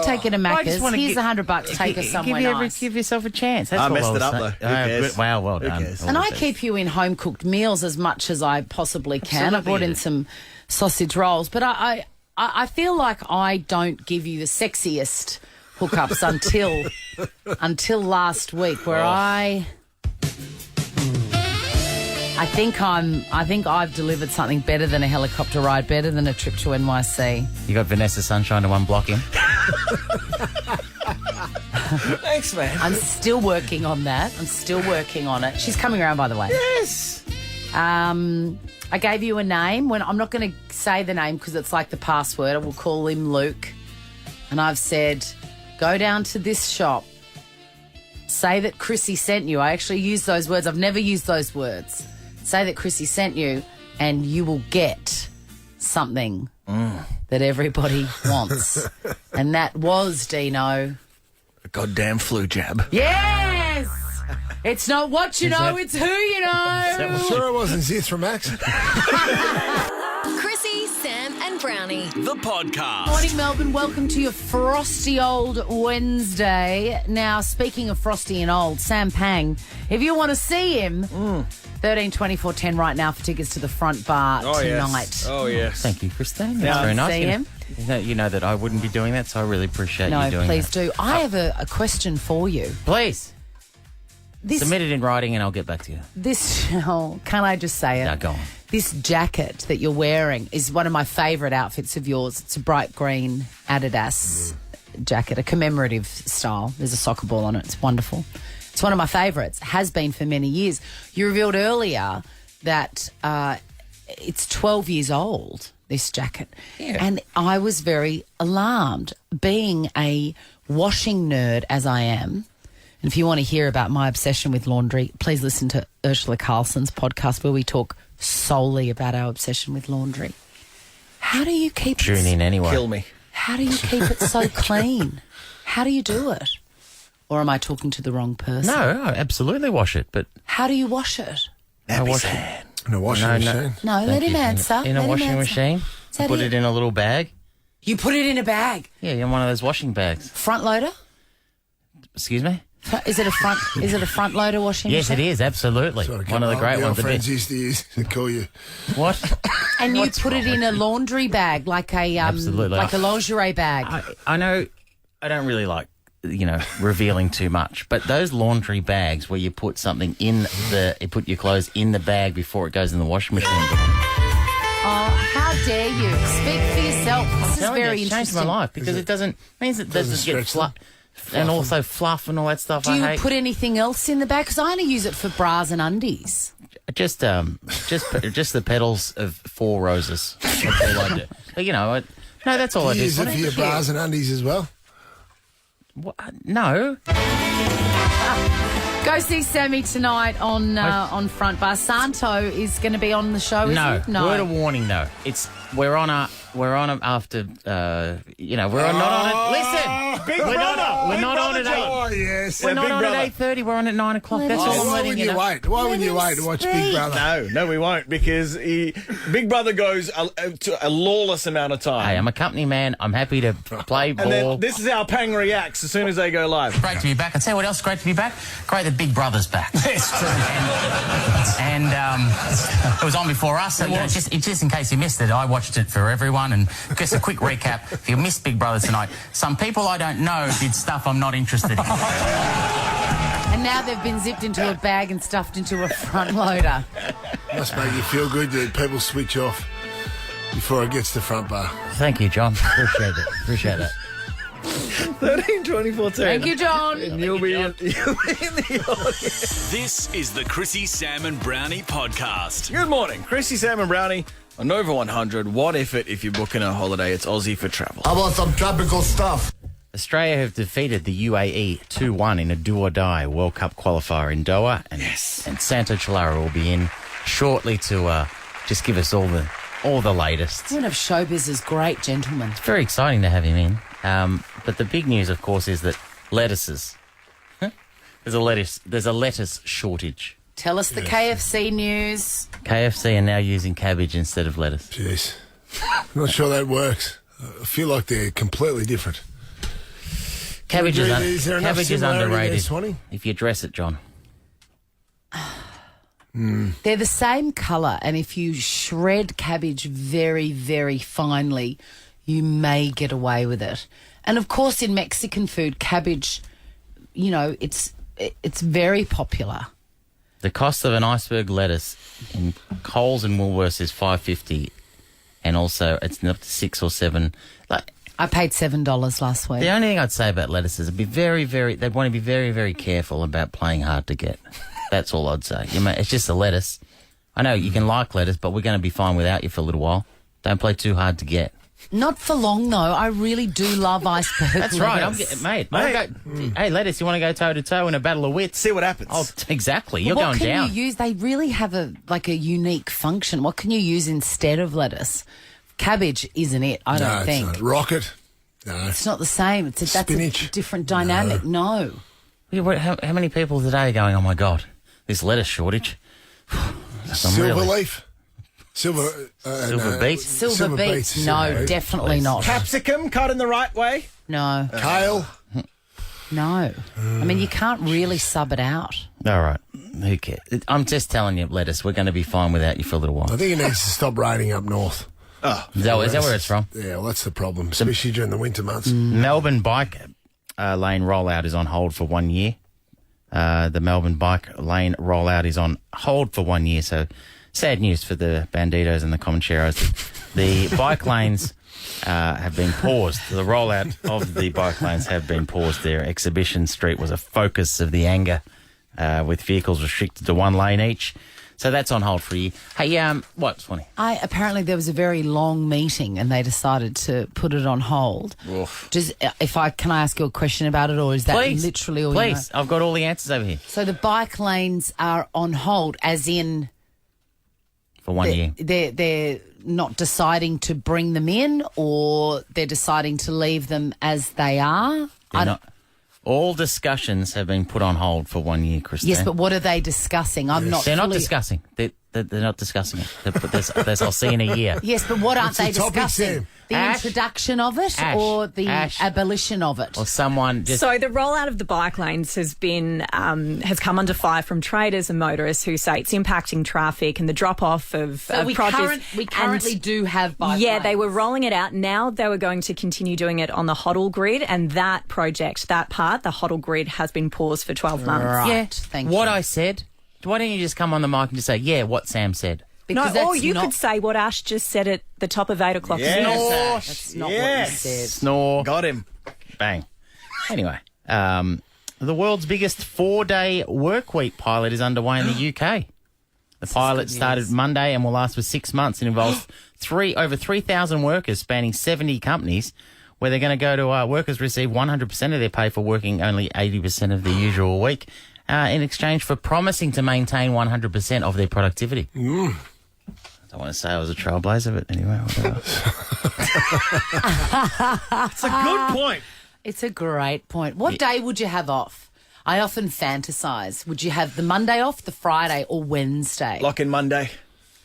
take it to Macca's. Here's $100. Take us somewhere nice. Give yourself a chance. That's I all messed was it up, saying. though. Who cares? Wow, well Who done. cares? And I keep you in home cooked meals as much as I possibly can. I brought in some sausage rolls, but I feel like I don't give you the sexiest hookups until last week, where I think I've delivered something better than a helicopter ride, better than a trip to NYC. You got Vanessa Sunshine to unblock him. Thanks, man. I'm still working on that. I'm still working on it. She's coming around, by the way. Yes. I gave you a name. I'm not going to say the name because it's like the password. I will call him Luke. And I've said, go down to this shop. Say that Chrissy sent you. I actually use those words. I've never used those words. Say that Chrissy sent you and you will get something that everybody wants. And that was, Dino. A goddamn flu jab. Yes! It's not what you know, it's who you know. I'm sure it wasn't Zithromax. Chrissy, Sam, and Brownie. The podcast. Morning, Melbourne. Welcome to your frosty old Wednesday. Now, speaking of frosty and old, Sam Pang, if you want to see him, 13 24 10 right now for tickets to the front bar tonight. Yes. Oh, yes. Thank you, Christine. That's Yeah. very nice. See him? You know that I wouldn't be doing that, so I really appreciate you doing please that. do. I have a question for you. Please. This, Submit it in writing and I'll get back to you. Can I just say it? Yeah, go on. This jacket that you're wearing is one of my favourite outfits of yours. It's a bright green Adidas jacket, a commemorative style. There's a soccer ball on it. It's wonderful. It's one of my favourites. Has been for many years. You revealed earlier that it's 12 years old, this jacket. Yeah. And I was very alarmed. Being a washing nerd as I am, and if you want to hear about my obsession with laundry, please listen to Ursula Carlson's podcast where we talk solely about our obsession with laundry. How do you keep Tune in anyway. Kill me. How do you keep it so clean? How do you do it? Or am I talking to the wrong person? No, I absolutely wash it, but How do you wash it? I wash it In a washing machine. No, let him answer. in a Let him washing answer. machine. Is that Put it? it in a little bag. You put it in a bag. Yeah, in one of those washing bags. Front loader? Excuse me? Is it a front loader washing Yes, machine? it is, absolutely. Sort of one of the great my ones. friends used to use to call you. What? And you put it in a laundry bag, like a Absolutely. like a lingerie bag. I know I don't really like, revealing too much, but those laundry bags where you put something you put your clothes in the bag before it goes in the washing machine. Oh, how dare you? Speak for yourself. This is very It changed interesting. my life because it means it doesn't get fluff. And also fluff and all that stuff. Do you put anything else in the bag? Because I only use it for bras and undies. Just the petals of 4 roses. That's all I do. But, no, that's all I do. You use it for your bras and undies as well? What? No. Go see Sammy tonight on Front Bar. Santo is going to be on the show. Is he? No. Word of warning, though. We're on after. We're not on it. Listen, Big we're Brother. not on at 8. Oh yes, We're not Big on Brother. at 8:30. We're on at 9 o'clock. That's all I'm Why letting wouldn't you you know. wait? Why wouldn't you wait to watch Big Brother? No, we won't, because Big Brother goes to a lawless amount of time. Hey, I'm a company man. I'm happy to play ball. And then this is how Pang reacts as soon as they go live. Great to be back. I'd say what else great to be back? Great that Big Brother's back. It's true. And it was on before us. So, just in case you missed it, I watched it for everyone. And just a quick recap. If you missed Big Brother tonight, some people I don't know did stuff I'm not interested in. And now they've been zipped into a bag and stuffed into a front loader. Must make you feel good that people switch off before it gets to Front Bar. Thank you, John. Appreciate that. 13 24 10. Thank you, John. And you'll be in the audience. This is the Chrissy, Sam and Brownie podcast. Good morning, Chrissy, Sam and Brownie on Nova 100. What if you're booking a holiday? It's Aussie for travel. How about some tropical stuff? Australia have defeated the UAE 2-1 in a do-or-die World Cup qualifier in Doha. And Santo Cilauro will be in shortly to just give us all the latest. One of Showbiz's great gentlemen. It's very exciting to have him in. But the big news, of course, is that lettuces. There's a lettuce shortage. Tell us the KFC news. KFC are now using cabbage instead of lettuce. Jeez. I'm not sure that works. I feel like they're completely different. Cabbage Is there enough is similarity there, underrated. Swanee? If you dress it, John. They're the same colour, and if you shred cabbage very, very finely, you may get away with it. And of course, in Mexican food, cabbage, it's very popular. The cost of an iceberg lettuce in Coles and Woolworths is $5.50, and also it's up to $6 or $7. I paid $7 last week. The only thing I'd say about lettuces would be they'd want to be very, very careful about playing hard to get. That's all I'd say. It's just a lettuce. I know you can like lettuce, but we're going to be fine without you for a little while. Don't play too hard to get. Not for long, though. I really do love iceberg That's lettuce. right. Hey, lettuce, you want to go toe-to-toe in a battle of wits? See what happens. Oh, exactly. You're What going can down. you use? They really have a unique function. What can you use instead of lettuce? Cabbage isn't it, I don't think. It's not. Rocket. No. It's not the same. That's a different dynamic. No. How many people today are going, oh, my God, this lettuce shortage? Silver leaf. Silver beet. Silver beets. No, definitely not. Capsicum cut in the right way? No. Kale. No. I mean, you can't really sub it out. All right. Who cares? I'm just telling you, lettuce, we're going to be fine without you for a little while. I think it needs to stop raining up north. Oh, is that where it's from? Yeah, well, that's the problem, especially during the winter months. Melbourne bike lane rollout is on hold for 1 year. The Melbourne bike lane rollout is on hold for 1 year, so sad news for the Banditos and the Comancheros. The bike lanes have been paused. The rollout of the bike lanes have been paused there. Exhibition Street was a focus of the anger with vehicles restricted to 1 lane each. So that's on hold for a year. Hey, what, Swanee? Apparently there was a very long meeting and they decided to put it on hold. Can I ask you a question about it, or is that literally all you know? Please, I've got all the answers over here. So the bike lanes are on hold, as in... For 1 year. They're not deciding to bring them in, or they're deciding to leave them as they are? All discussions have been put on hold for 1 year, Christine. Yes, but what are they discussing? They're not discussing. They're not discussing it. I'll see in a year. Yes, but what aren't What's they the topic, discussing? Sam? The introduction of it or the abolition of it? Or someone just... So the rollout of the bike lanes has come under fire from traders and motorists who say it's impacting traffic and the drop-off of we produce. We currently do have bike lanes. Yeah, they were rolling it out. Now they were going to continue doing it on the Hoddle grid, and that project, that part, the Hoddle grid, has been paused for 12 months. Right. Yeah, thank you. What I said... Why don't you just come on the mic and just say, yeah, what Sam said? Because or you could say what Ash just said at the top of 8 o'clock. Yes, That's not what you said. Snore. Got him. Bang. Anyway, the world's biggest 4-day work week pilot is underway in the UK. The pilot started Monday and will last for 6 months. It involves over 3,000 workers spanning 70 companies, where they're going to go to workers receive 100% of their pay for working only 80% of the usual week. In exchange for promising to maintain 100% of their productivity. I don't want to say I was a trailblazer, but anyway, whatever. It's a good point. It's a great point. What day would you have off? I often fantasize. Would you have the Monday off, the Friday, or Wednesday? Lock in Monday.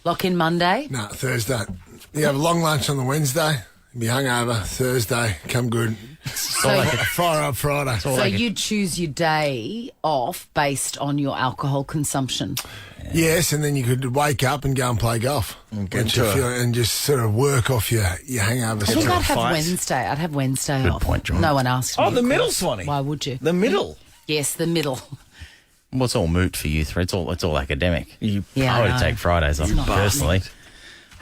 Lock in Monday? No, Thursday. You have a long lunch on the Wednesday, be hungover. Thursday, come good. Fire up Friday. So you'd choose your day off based on your alcohol consumption? Yes, and then you could wake up and go and play golf. And just sort of work off your hangover. I think I'd have Wednesday. I'd have Wednesday Good off. point, John. No one asked me. Oh, the middle, Swanee. Why would you? The middle. Yes, the middle. Well, it's all moot for you three. It's all academic. Yeah, I would I know. take Fridays off, It's not personally.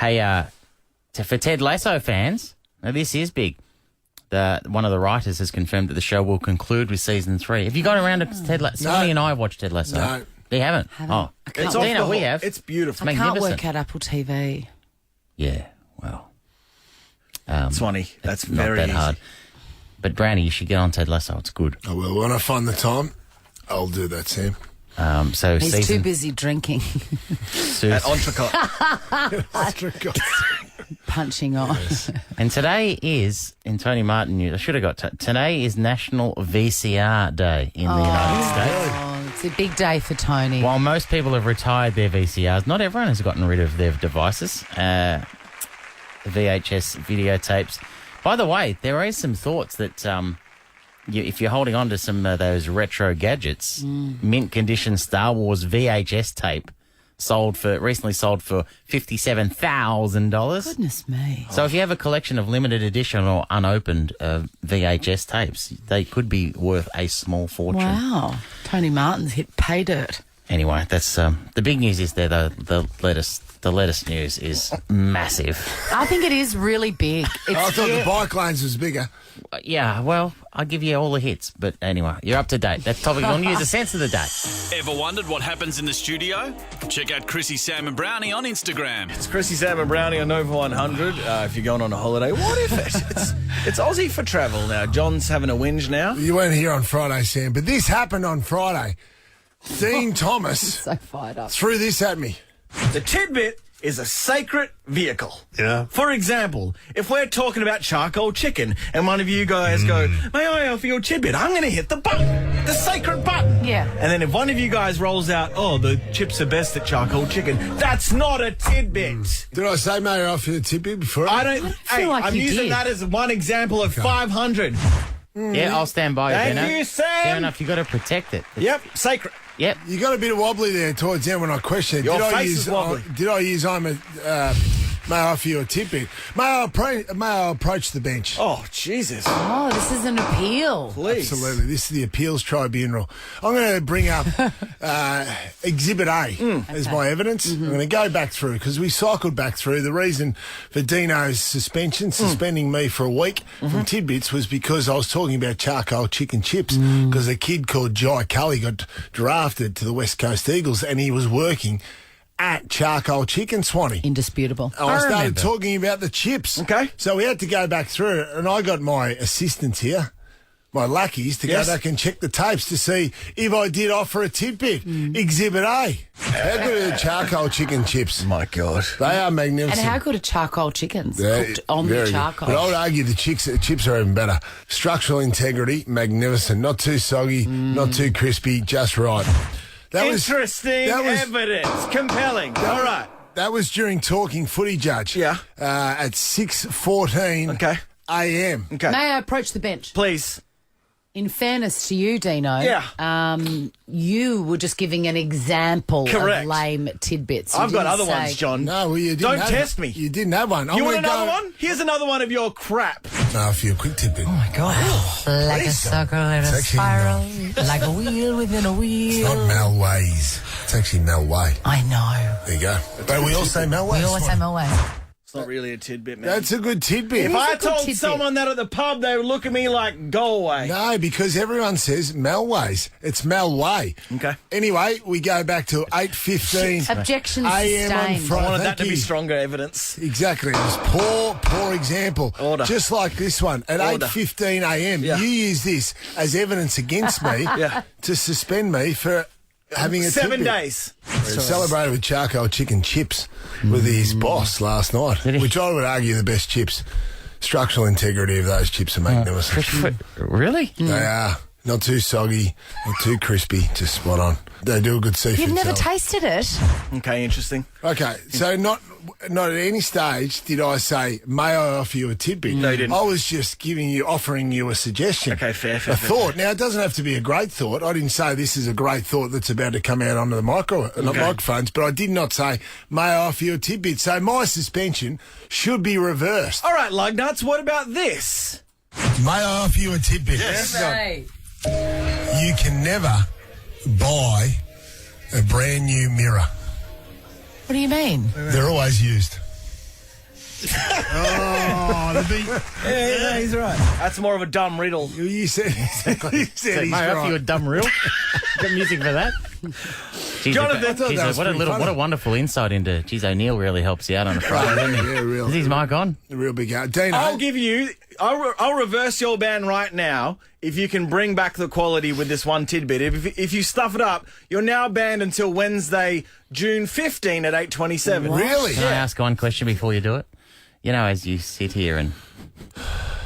Hey, for Ted Lasso fans, now this is big. One of the writers has confirmed that the show will conclude with season 3. Have you gone around to Ted Lasso? Sonny and I watched Ted Lasso. No. You haven't? Oh. It's Dina, we have. It's beautiful. I can't magnificent. work out Apple TV. Yeah, well. Swanee, that's not very that easy. hard. But Brownie, you should get on Ted Lasso. It's good. I will. When I find the time, I'll do that, Sam. So He's too busy drinking. At Entrecote. Punching on. And today is, in Tony Martin news, I should have got today is National VCR Day in the United States. Oh, it's a big day for Tony. While most people have retired their VCRs, not everyone has gotten rid of their devices. The VHS videotapes. By the way, there is some thoughts that if you're holding on to some of those retro gadgets, mint condition Star Wars VHS tape recently sold for $57,000. Goodness me. So if you have a collection of limited edition or unopened VHS tapes, they could be worth a small fortune. Wow. Tony Martin's hit pay dirt. Anyway, that's the big news is there, though. The lettuce news is massive. I think it is really big. I thought the bike lanes was bigger. Yeah, well, I'll give you all the hits. But anyway, you're up to date. That topic on News, the sense of the day. Ever wondered what happens in the studio? Check out Chrissy, Sam and Brownie on Instagram. It's Chrissy, Sam and Brownie on Nova 100. If you're going on a holiday, what if it's Aussie for travel now? John's having a whinge now. You weren't here on Friday, Sam, but this happened on Friday. Dean Thomas So fired up. threw this at me. The Tidbit is a sacred vehicle. Yeah. For example, if we're talking about charcoal chicken and one of you guys go, may I offer you a tidbit? I'm going to hit the button, the sacred button. Yeah. And then if one of you guys rolls out, oh, the chips are best at charcoal chicken, that's not a tidbit. Did I say may I offer you a tidbit before? I don't feel like I'm you using did. that as one example of 500. Yeah, I'll stand by you, Thank Benno. you, Sam. Fair enough, you've got to protect it. Yep, sacred. Yep. You got a bit of wobbly there towards the end when I questioned. Your Did I face use is wobbly. Did I use may I offer you a tidbit? May I approach the bench? Oh, Jesus. Oh, this is an appeal. Please. Absolutely. This is the appeals tribunal. I'm going to bring up Exhibit A as my evidence. I'm going to go back through because we cycled back through. The reason for Dino's suspension, suspending me for a week from Tidbits, was because I was talking about charcoal chicken chips because a kid called Jai Cully got drafted to the West Coast Eagles and he was working at Charcoal Chicken, Swanee. Indisputable. I started talking about the chips. Okay. So we had to go back through it, and I got my assistants here, my lackeys, to Yes. go back and check the tapes to see if I did offer a tidbit. Exhibit A. How good are the charcoal chicken chips? My God. They are And magnificent. how good are charcoal chickens They're cooked on very the good. charcoal? But I would argue the chips are even better. Structural integrity, magnificent. Not too soggy, not too crispy, just right. Interesting evidence. Compelling. All right. That was during Talking Footy, Judge. Yeah. At 6:14 a.m. Okay. May I approach the bench? Please. In fairness to you, Dino, you were just giving an example of lame tidbits. I've got other ones, John. No, well, you didn't. Don't test me. You didn't have one. You want another one? Here's another one of your crap. No, for your quick tidbit. Oh my God! Like a circle in a spiral, like a wheel within a wheel. It's not Melways. It's actually Melway. I know. There you go. But we all say Melway. We always say Melway. It's not really a tidbit, man. That's a good tidbit. If I told someone that at the pub, they would look at me like, go away. No, because everyone says Melways. It's Melway. Okay. Anyway, we go back to 8:15 Objection a.m. on sustained. Friday. I wanted that to be stronger evidence. Exactly. It was poor example. Order. Just like this one. At 8:15 a.m., you use this as evidence against me to suspend me for having a 7 tidbit. days. We celebrated with charcoal chicken chips with his boss last night, which I would argue the best chips. Structural integrity of those chips are magnificent. Really? They are. Not too soggy, not too crispy, just spot on. They do a good seafood You've never salad. tasted it. Okay, interesting. Okay, so not at any stage did I say, may I offer you a tidbit? No, you didn't. I was just offering you a suggestion. Okay, fair. Thought. Now, it doesn't have to be a great thought. I didn't say this is a great thought that's about to come out onto the microphones, but I did not say, may I offer you a tidbit? So my suspension should be reversed. All right, Lugnuts, what about this? May I offer you a tidbit? Yes. You can never buy a brand new mirror. What do you mean? They're always used. Yeah, he's right. That's more of a dumb riddle. You said exactly. Mate, I feel a dumb riddle. Got music for that. Jeez, Jonathan, what a wonderful insight into. Geez, O'Neill really helps you out on a Friday, doesn't he? Yeah, real. Is his mic on? A real big out. Dino. I'll reverse your ban right now if you can bring back the quality with this one tidbit. If you stuff it up, you're now banned until Wednesday, June 15 at 8:27. Really? Can I ask one question before you do it? You know, as you sit here and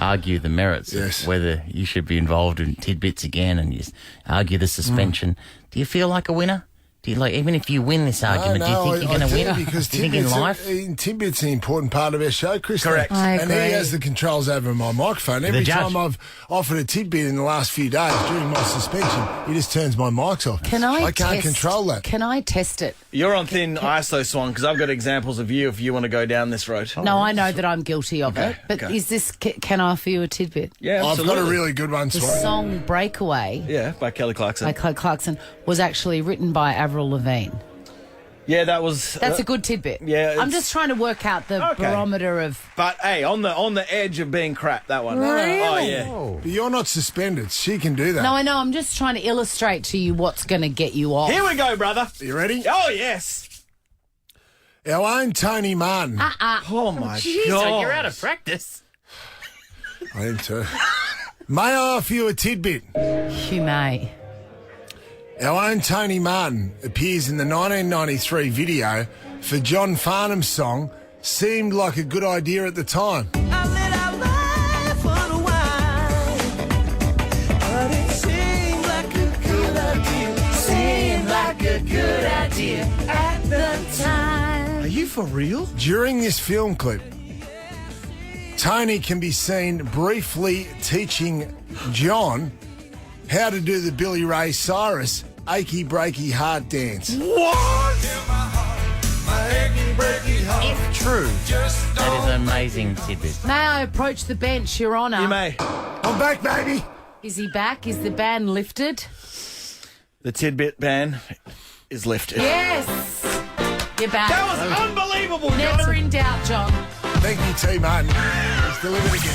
argue the merits of whether you should be involved in tidbits again and you argue the suspension, do you feel like a winner? Do you even if you win this argument, do you think you're going to win? Because do you think in life? Tidbit's an important part of our show, Chris. Correct. And he has the controls over my microphone. Every time I've offered a tidbit in the last few days during my suspension, he just turns my mics off. I can't control that. Can I test it? You're on thin ice, though, Swan, because I've got examples of you if you want to go down this road. No, I know that I'm guilty of it. But is this? Can I offer you a tidbit? Yeah, absolutely. I've got a really good one, The Swan. song "Breakaway" by Kelly Clarkson. Was actually written by Avril Lavigne. Yeah, that's a good tidbit. Yeah, I'm just trying to work out the barometer of. But hey, on the edge of being crap, that one. Really? Oh yeah. But you're not suspended. She can do that. No, I know. I'm just trying to illustrate to you what's going to get you off. Here we go, brother. You ready? Oh yes. Our own Tony Martin. Oh my Jeez, God. you're out of practice. I am too. May I offer you a tidbit? You may. Our own Tony Martin appears in the 1993 video for John Farnham's song Seemed Like a Good Idea at the Time. Are you for real? During this film clip, Tony can be seen briefly teaching John how to do the Billy Ray Cyrus achy breaky heart dance. What? If true, that is an amazing tidbit. May I approach the bench, Your Honour? You may. I'm back, baby. Is he back? Is the ban lifted? The tidbit ban is lifted. Yes. You're back. That was unbelievable, Never in doubt, John. Thank you, T. Martin. Let's deliver it again.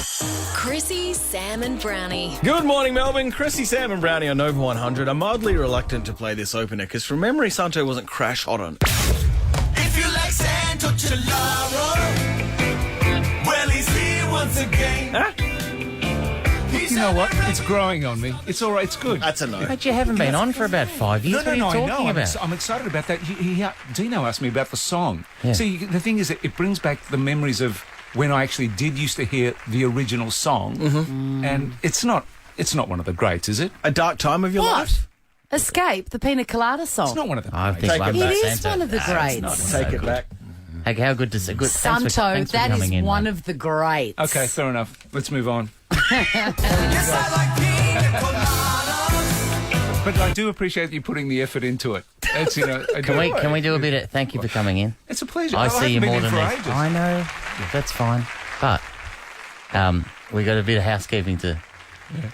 Chrissy, Sam and Brownie. Good morning, Melbourne. Chrissy, Sam and Brownie on Nova 100. I'm mildly reluctant to play this opener because from memory, Santo wasn't crash hot on it. If you like Santo, Cilauro, well, he's here once again. Huh? You know what? It's growing on me. It's all right. It's good. That's a no. But you haven't been on for about 5 years. No, What are you talking I know. about? I'm excited about that. Dino asked me about the song. Yeah. See, the thing is that it brings back the memories of when I actually did used to hear the original song, and it's not one of the greats, is it? A dark time of your life? Escape, the Pina Colada song. It's not one of the I think Take one it of back. It the is Santo. one of the greats. Take it back. Hey, how good does it? Good. Santo, thanks for that is coming in, one mate. of the greats. Okay, fair enough. Let's move on. But I do appreciate you putting the effort into it. It's, Can we do a bit of thank you for coming in? It's a pleasure. I I see you haven't more been in than for this. ages. I know. That's fine. But we got a bit of housekeeping to...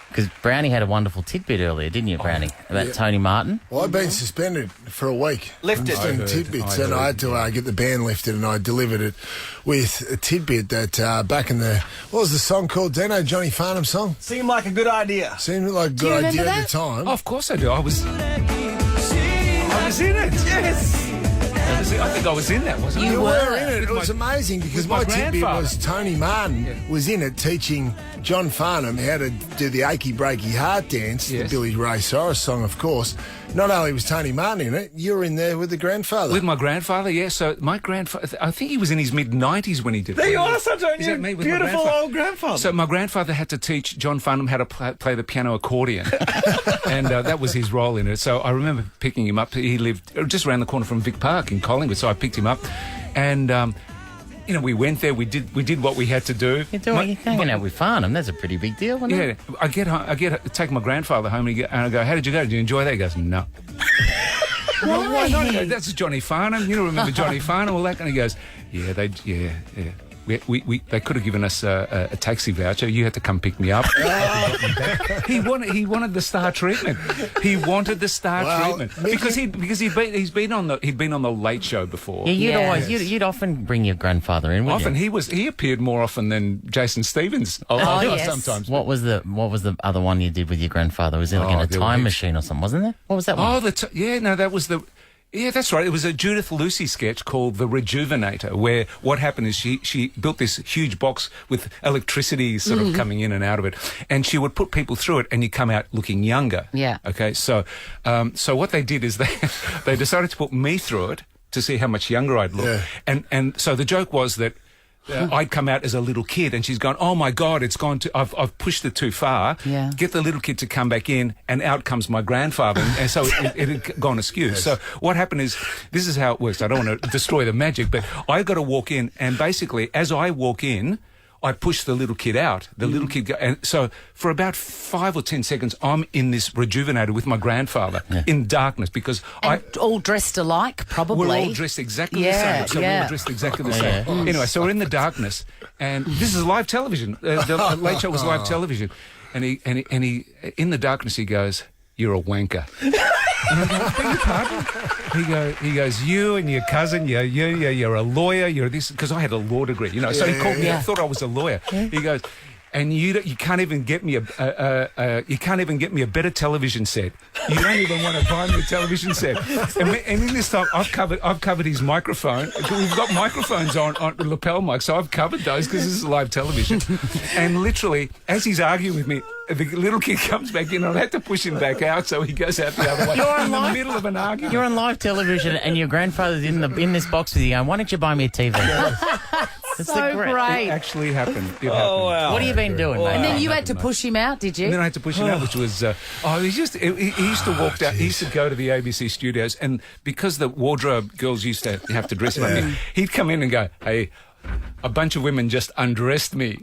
Because Brownie had a wonderful tidbit earlier, didn't you, Brownie? About Tony Martin? Well, I've been suspended for a week. Lifted. I'm doing tidbits, and I had to get the ban lifted, and I delivered it with a tidbit that back in the... What was the song called, Dano? Johnny Farnham song? Seemed like a good idea. Seemed like a Do you good idea remember at the time. Oh, of course I do. I was in it. Yes. I think I was in that, wasn't I? You were in it. It was amazing because my my tidbit grandfather. was Tony Martin was in it teaching John Farnham how to do the achy breaky heart dance, Yes. the Billy Ray Cyrus song, of course. Not only was Tony Martin in it, you were in there with the grandfather. With my grandfather, yeah. So my grandfather, I think he was in his mid-90s when he did it. There you are, Santo. Is that me with my Beautiful grandfather? old grandfather. So my grandfather had to teach John Farnham how to play the piano accordion, and that was his role in it. So I remember picking him up. He lived just around the corner from Vic Park in Collingwood, so I picked him up, and we went there. We did what we had to do. You're hanging out with Farnham. That's a pretty big deal, isn't it? Yeah, I take my grandfather home, and I go, "How did you go? Did you enjoy that?" He goes, "No." Why not? I go, "That's Johnny Farnham. You remember Johnny Farnham, all that?" And he goes, "Yeah, they could have given us a taxi voucher. You had to come pick me up." He wanted the star treatment. He wanted the star treatment because he'd been on the Late Show before. Yeah, you'd often bring your grandfather in. Wouldn't you? He appeared more often than Jason Stevens. yes. Sometimes. What was the other one you did with your grandfather? Was it like in a time machine or something? Wasn't there? What was that one? That was the. Yeah, that's right. It was a Judith Lucy sketch called The Rejuvenator, where what happened is she built this huge box with electricity sort of coming in and out of it, and she would put people through it, and you come out looking younger. Yeah. Okay, so what they did is they decided to put me through it to see how much younger I'd look, and so the joke was that. I'd come out as a little kid, and she's gone, "Oh my God, it's gone to. I've pushed it too far. Yeah. Get the little kid to come back in, and out comes my grandfather." And so it had gone askew. So what happened is, this is how it works. I don't want to destroy the magic, but I got to walk in, and basically, as I walk in, I push the little kid out. The little kid, and so for about 5 or 10 seconds, I'm in this rejuvenator with my grandfather in darkness because all dressed alike, probably. We're all dressed exactly the same. So we're all dressed exactly the same. Anyway, so we're in the darkness, and this is live television. The Late Show was live television, and he in the darkness he goes, "You're a wanker." And I go, "Beg your pardon?" He goes, "You and your cousin, you're a lawyer, you're this," because I had a law degree, So he called me. I thought I was a lawyer. He goes, "And you can't even get me a better television set. You don't even want to buy me a television set." And in this time, I've covered his microphone. We've got microphones on lapel mics, so I've covered those because this is live television. And literally, as he's arguing with me, the little kid comes back in, and I had to push him back out, so he goes out the other way. You're in the middle of an argument. You're on live television, and your grandfather's in this box with you going, "Why don't you buy me a TV?" It's so great. It actually happened. Wow. What have you been doing, mate? And then you had to push him out, did you? And then I had to push him out, which was... he used to walk down... He used to go to the ABC studios, and because the wardrobe girls used to have to dress him up, he'd come in and go, "Hey, a bunch of women just undressed me."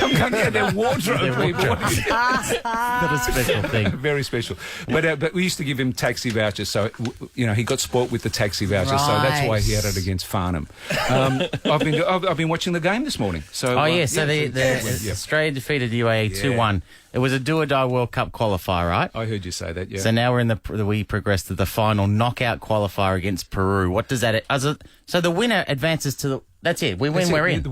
I'm going, "Yeah, they're wardrobe people." Not a special thing. Very special. But we used to give him taxi vouchers, so he got spoilt with the taxi vouchers, so that's why he had it against Farnham. I've been watching the game this morning. So the Australia defeated UAE 2-1. It was a do-or-die World Cup qualifier, right? I heard you say that. Yeah. So now we're in we progressed to the final knockout qualifier against Peru. What does that? So the winner advances to the. That's it. We win. We're in.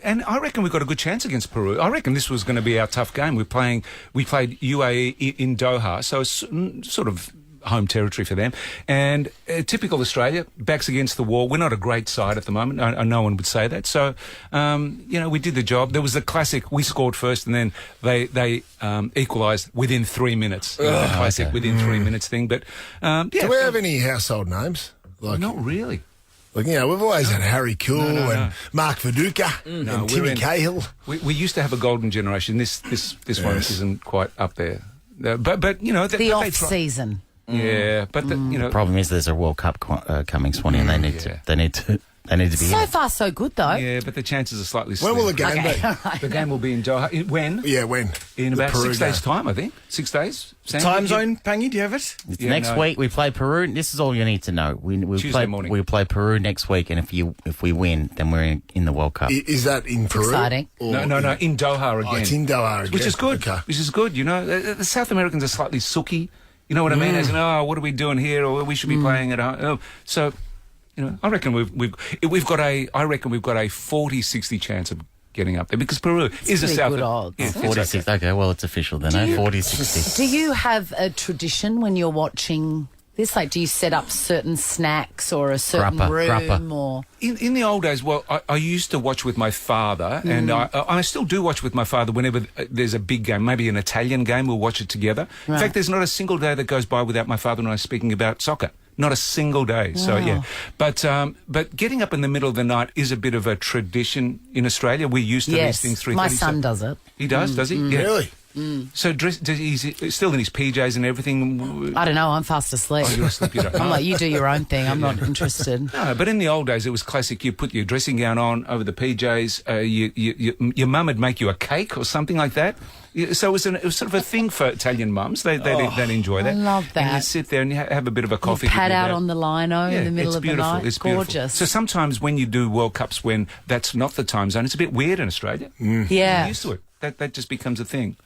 And I reckon we've got a good chance against Peru. I reckon this was going to be our tough game. We played UAE in Doha, so it's sort of home territory for them. And typical Australia, backs against the wall. We're not a great side at the moment. No one would say that. So, we did the job. There was the classic, we scored first, and then they equalised within 3 minutes. The classic within 3 minutes thing. But do we have any household names? Not really. Like, we've always had Harry Cool and Mark Viduka and Timmy Cahill. We used to have a golden generation. This one isn't quite up there. But the off-season. Yeah, but The problem is there's a World Cup coming, Swanee, and they need to be So in it. far, so good, though. Yeah, but the chances are slightly When will the slim. game be? Right. The game will be in Doha. When? Yeah, when? In The about Peru 6 days' game. time, I think. 6 days. Sam, Time you- zone, Pangy, do you have it? It's Yeah, next no. week we play Peru. This is all you need to know. We Tuesday play morning. We play Peru next week, and if we win, then we're in the World Cup. Is that in Peru? exciting. Or No, in Doha again. Oh, it's in Doha again. Which is good. Okay. Which is good. You know, the South Americans are slightly sooky. You know what I mean? As in, what are we doing here? Or we should be playing at home. Oh, so, you know, I reckon we've got a 40-60 chance of getting up there because Peru is a pretty South. good odds. Yeah, it's 46. Okay, well, it's official then. 40-60. Do you have a tradition when you're watching this? Like, do you set up certain snacks or a certain room or? In the old days, well, I used to watch with my father, and I still do watch with my father whenever there's a big game, maybe an Italian game, we'll watch it together. Right. In fact, there's not a single day that goes by without my father and I speaking about soccer. Not a single day. So, yeah. But getting up in the middle of the night is a bit of a tradition in Australia. We're used to these things. 3:30. My son does it. He does he? Yeah. Really? So he's still in his PJs and everything? I don't know. I'm fast asleep. Oh, you're asleep, you don't know. I'm like, you do your own thing. I'm not interested. No, but in the old days, it was classic. You put your dressing gown on over the PJs. Your mum would make you a cake or something like that. So it was sort of a thing for Italian mums. They'd enjoy that. I love that. And you sit there and you have a bit of a coffee. You pad with your out dad. on the lino in the middle it's of the beautiful. night. It's beautiful. Gorgeous. So sometimes when you do World Cups when that's not the time zone, it's a bit weird in Australia. Yeah. You're used to it. That just becomes a thing.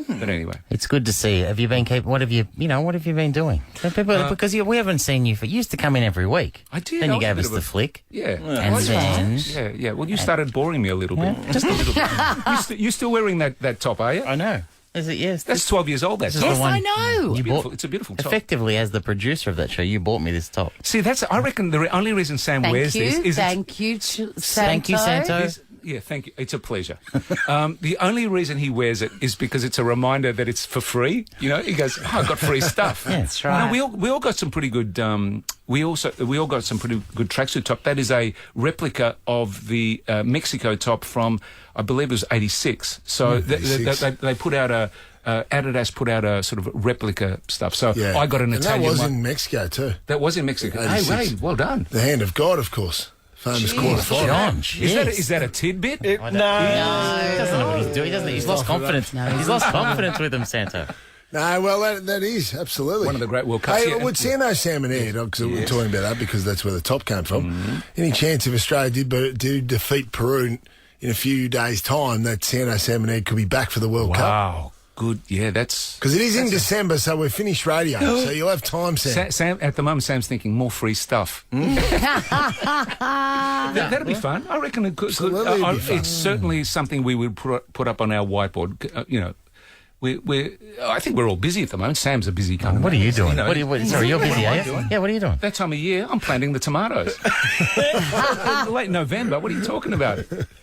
But anyway. It's good to see. Have you been what have you been doing? Because we haven't seen you you used to come in every week. I did. Then I you was a gave bit us of the a- flick. Yeah. And then Yeah. Well, you started boring me a little bit. Just a little bit. You're still wearing that top, are you? I know. Is it? Yes. That's 12 years old. That's This is Yes, the one I know. you bought. It's a beautiful top. Effectively, as the producer of that show, you bought me this top. See, I reckon the only reason Sam Thank wears you. this is Thank you, Santo. Thank you, Santo. Yeah, thank you. It's a pleasure. The only reason he wears it is because it's a reminder that it's for free. You know, he goes, "Oh, I got free stuff." Yeah, that's right. No, we all got some pretty good. We all got some pretty good tracksuit top. That is a replica of the Mexico top from, I believe it was '86. So they put out a. Adidas put out a sort of replica stuff. So I got an Italian that was one. in Mexico too. That was in Mexico. Hey, 86. Ray, well done. The hand of God, of course. Famous quarterfinal. John, Is that a tidbit? He doesn't know what he's doing, doesn't he? He's lost confidence. He's lost confidence with him, Santo. No, well, that is absolutely One of the great World Cups. Hey, Yeah. would Santo Salmon Air, because we're talking about that because that's where the top came from. Any chance if Australia did defeat Peru in a few days' time, that Santo Salmon Air could be back for the World Cup? Wow. Good. Yeah, that's... Because it is in December, so we're finished radio, so you'll have time, Sam. Sam, at the moment, Sam's thinking more free stuff. That'll be fun. I reckon it could. Absolutely it'd be fun. It's certainly something we would put up on our whiteboard. I think we're all busy at the moment. Sam's a busy kind of What are man. you doing? You know, Sorry, you're busy, what am are I you? doing? Yeah, what are you doing? That time of year, I'm planting the tomatoes. Late November, what are you talking about?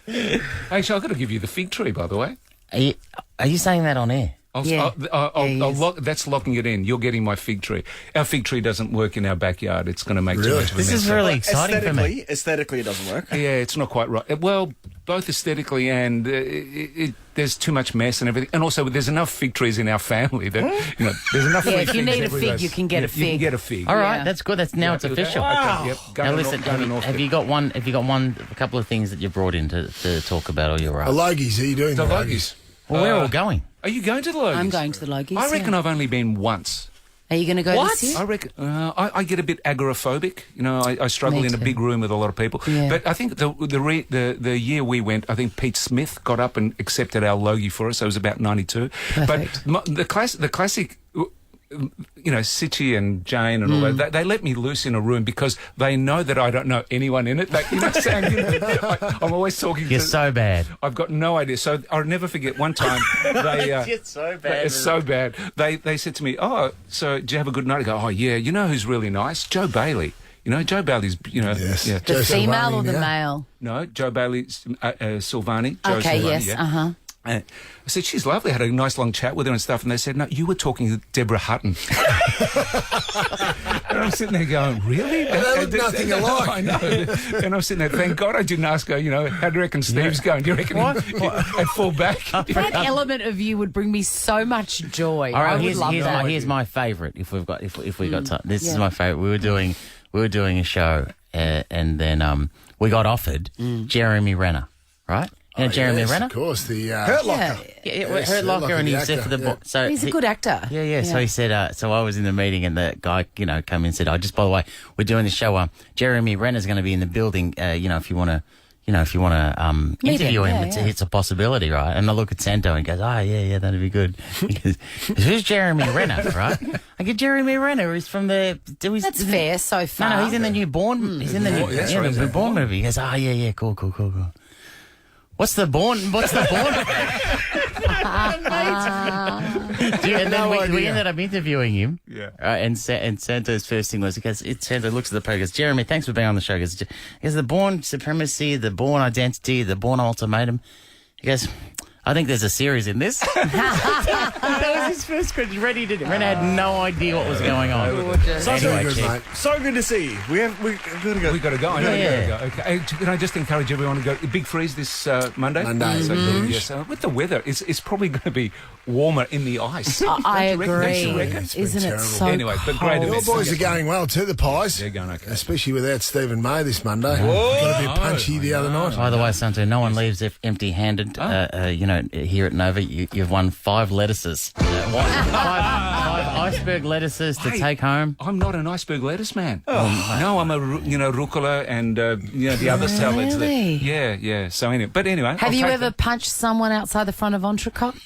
Actually, I've got to give you the fig tree, by the way. Are you saying that on air? That's locking it in. You're getting my fig tree. Our fig tree doesn't work in our backyard. It's going to make too much of a mess. This is really exciting for me. Aesthetically, it doesn't work. Yeah, it's not quite right. Well, both aesthetically and there's too much mess and everything. And also, there's enough fig trees in our family that there's enough. Yeah, fig if you trees need a everywhere. fig, you can get a You fig. can get a fig. All right, Yeah. that's good. Now it's official. Okay, yep. Now listen, have you got a couple of things that you brought in to talk about, or you're The Logies, are you doing the Logies? Well, we're all going. Are you going to the Logies? I'm going to the Logies. I reckon I've only been once. Are you going to go this year? I reckon I get a bit agoraphobic. You know, I struggle Me in a too. big room with a lot of people. Yeah. But I think the year we went, I think Pete Smith got up and accepted our Logie for us. So it was about 92. Perfect. But the classic. You know, Sitchy and Jane and all that, they let me loose in a room because they know that I don't know anyone in it. Sam, I'm always talking You're so bad. I've got no idea. So I'll never forget one time they... It's so bad. It's so bad. They said to me, "Oh, so did you have a good night?" I go, "Oh, yeah. You know who's really nice? Joe Bailey. You know, Joe Bailey's, Yes. yeah. The Joe female Silvani or the now. male? No, Joe Bailey, Silvani. Joe Okay, Silvani, yes, yeah. I said, she's lovely. I had a nice long chat with her and stuff. And they said, no, you were talking to Deborah Hutton. And I'm sitting there going, really? And they look nothing alike. I know. And I'm sitting there, thank God I didn't ask her, how do you reckon Steve's going? Do you reckon I'd fall back? That element of you would bring me so much joy. All right, I would love that. here's my favourite. If we got time, this is my favourite. We were doing a show, and then we got offered Jeremy Renner, right? Jeremy Renner, of course, the Hurt Locker. Hurt Locker, and he's there for the. So he's a good actor. Yeah. So he said. So I was in the meeting, and the guy, came in and said, "Oh, just by the way, we're doing the show. Jeremy Renner's going to be in the building. If you want to." Interview him, it's a possibility, right? And I look at Santo and goes, yeah, that'd be good. He goes, who's Jeremy Renner, right? I get Jeremy Renner. He's from the. That's fair so far. No, he's in the new Bourne. He's in the new Bourne movie. He goes, yeah, cool. What's the Bourne? And then we ended up interviewing him. Yeah. And Santo's first thing was, Santo looks at the post, goes, Jeremy, thanks for being on the show. He goes, the Bourne supremacy, the Bourne identity, the Bourne ultimatum. He goes, I think there's a series in this. That was his first question. Renner had no idea what was going on. Mate. So good to see you. We got to go. We got to go. I know. Okay. Can I just encourage everyone to go? Big freeze this Monday. So yes. With the weather, it's probably going to be warmer in the ice. I agree. Isn't it so Anyway, but great. Your boys are going well too. The Pies. They're going okay, especially without Stephen May this Monday. Got a bit punchy the other night. By the way, Santo, no one leaves empty-handed. Here at Nova, you've won 5 lettuces. 5 iceberg lettuces to take home. I'm not an iceberg lettuce man. No, I'm a rucola and the other salads. Really? Yeah. So anyway, have you ever punched someone outside the front of Entrecôte?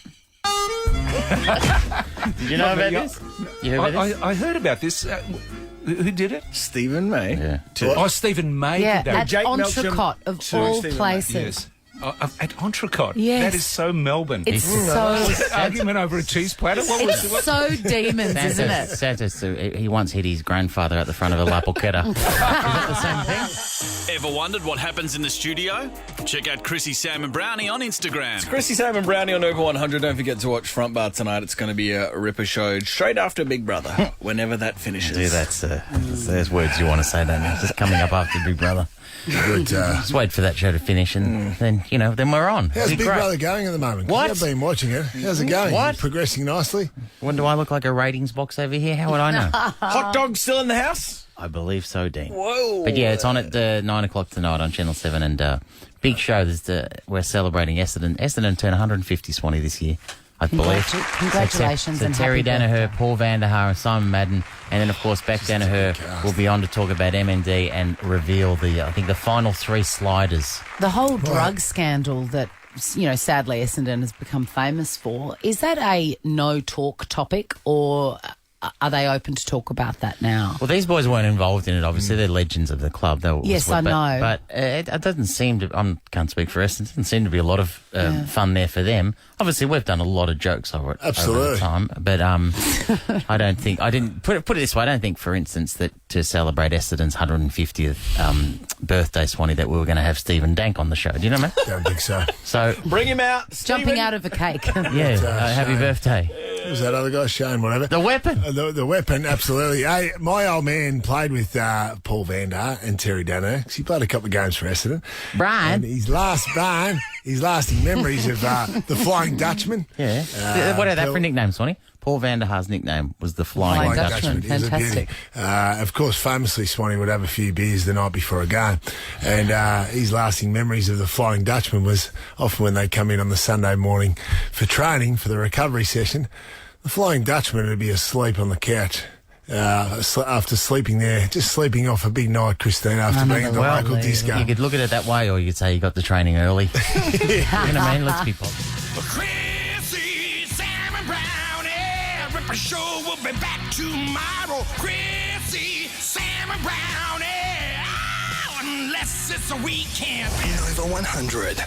Did you know about this? I heard about this. Who did it? Stephen May. Yeah. Stephen May did that. At Entrecôte of all places. Yes. At Entrecôte. Yes. That is so Melbourne. It's so... argument over a cheese platter? It's so demons, isn't it? Santos, he once hit his grandfather at the front of a La Porchetta. Is that the same thing? Ever wondered what happens in the studio? Check out Chrissy, Sam and Brownie on Instagram. It's Chrissy, Sam and Brownie on Over 100. Don't forget to watch Front Bar tonight. It's going to be a ripper show straight after Big Brother, whenever that finishes. Yeah, there's words you want to say, don't you? Just coming up after Big Brother. Good, just wait for that show to finish and then we're on. How's Big Brother going at the moment? What? I've been watching it. How's it going? What? Progressing nicely? When do I look like a ratings box over here? How would I know? Hot dog still in the house? I believe so, Dean. Whoa. But yeah, it's on at 9 o'clock tonight on Channel 7 and big show. We're celebrating Essendon. Essendon turned 150, Swanee, this year. I believe. Congratulations. So and Terry happy Danaher, birthday. Paul Vanderhaar and Simon Madden. And then, of course, Beck Danaher will be on to talk about MND and reveal the final 3 sliders. The whole drug scandal that, sadly Essendon has become famous for, is that a no-talk topic or are they open to talk about that now? Well, these boys weren't involved in it. Obviously, they're legends of the club. Yes, I know. But it doesn't seem to... I can't speak for Essendon. It doesn't seem to be a lot of fun there for them. Obviously, we've done a lot of jokes over it over the time. But I don't think... Put it this way, I don't think, for instance, that to celebrate Essendon's 150th birthday, Swanee, that we were going to have Stephen Dank on the show. Do you know what I mean? Don't think so. So bring him out, Jumping out of a cake. Happy birthday. Who's that other guy? Shane, whatever. The Weapon. The Weapon, absolutely. Hey, my old man played with Paul Vanderhaar and Terry Danaher. He played a couple of games for Essendon. Brian. And his lasting memories of the Flying Dutchman. Yeah. What are that for a nickname, Swanee? Paul Vanderhaar's nickname was the Flying Dutchman. Fantastic. Of course, famously, Swanee would have a few beers the night before a game. And his lasting memories of the Flying Dutchman was often when they come in on the Sunday morning for training, for the recovery session, the Flying Dutchman would be asleep on the couch. After sleeping there, just sleeping off a big night, Christine, after being at the local disco. You could look at it that way, or you could say you got the training early. You know what I mean? Let's be positive. Chrissy, Sam and Brownie, Ripper Show will be back tomorrow. Chrissy, Sam and Brownie, unless it's a weekend. Over 100.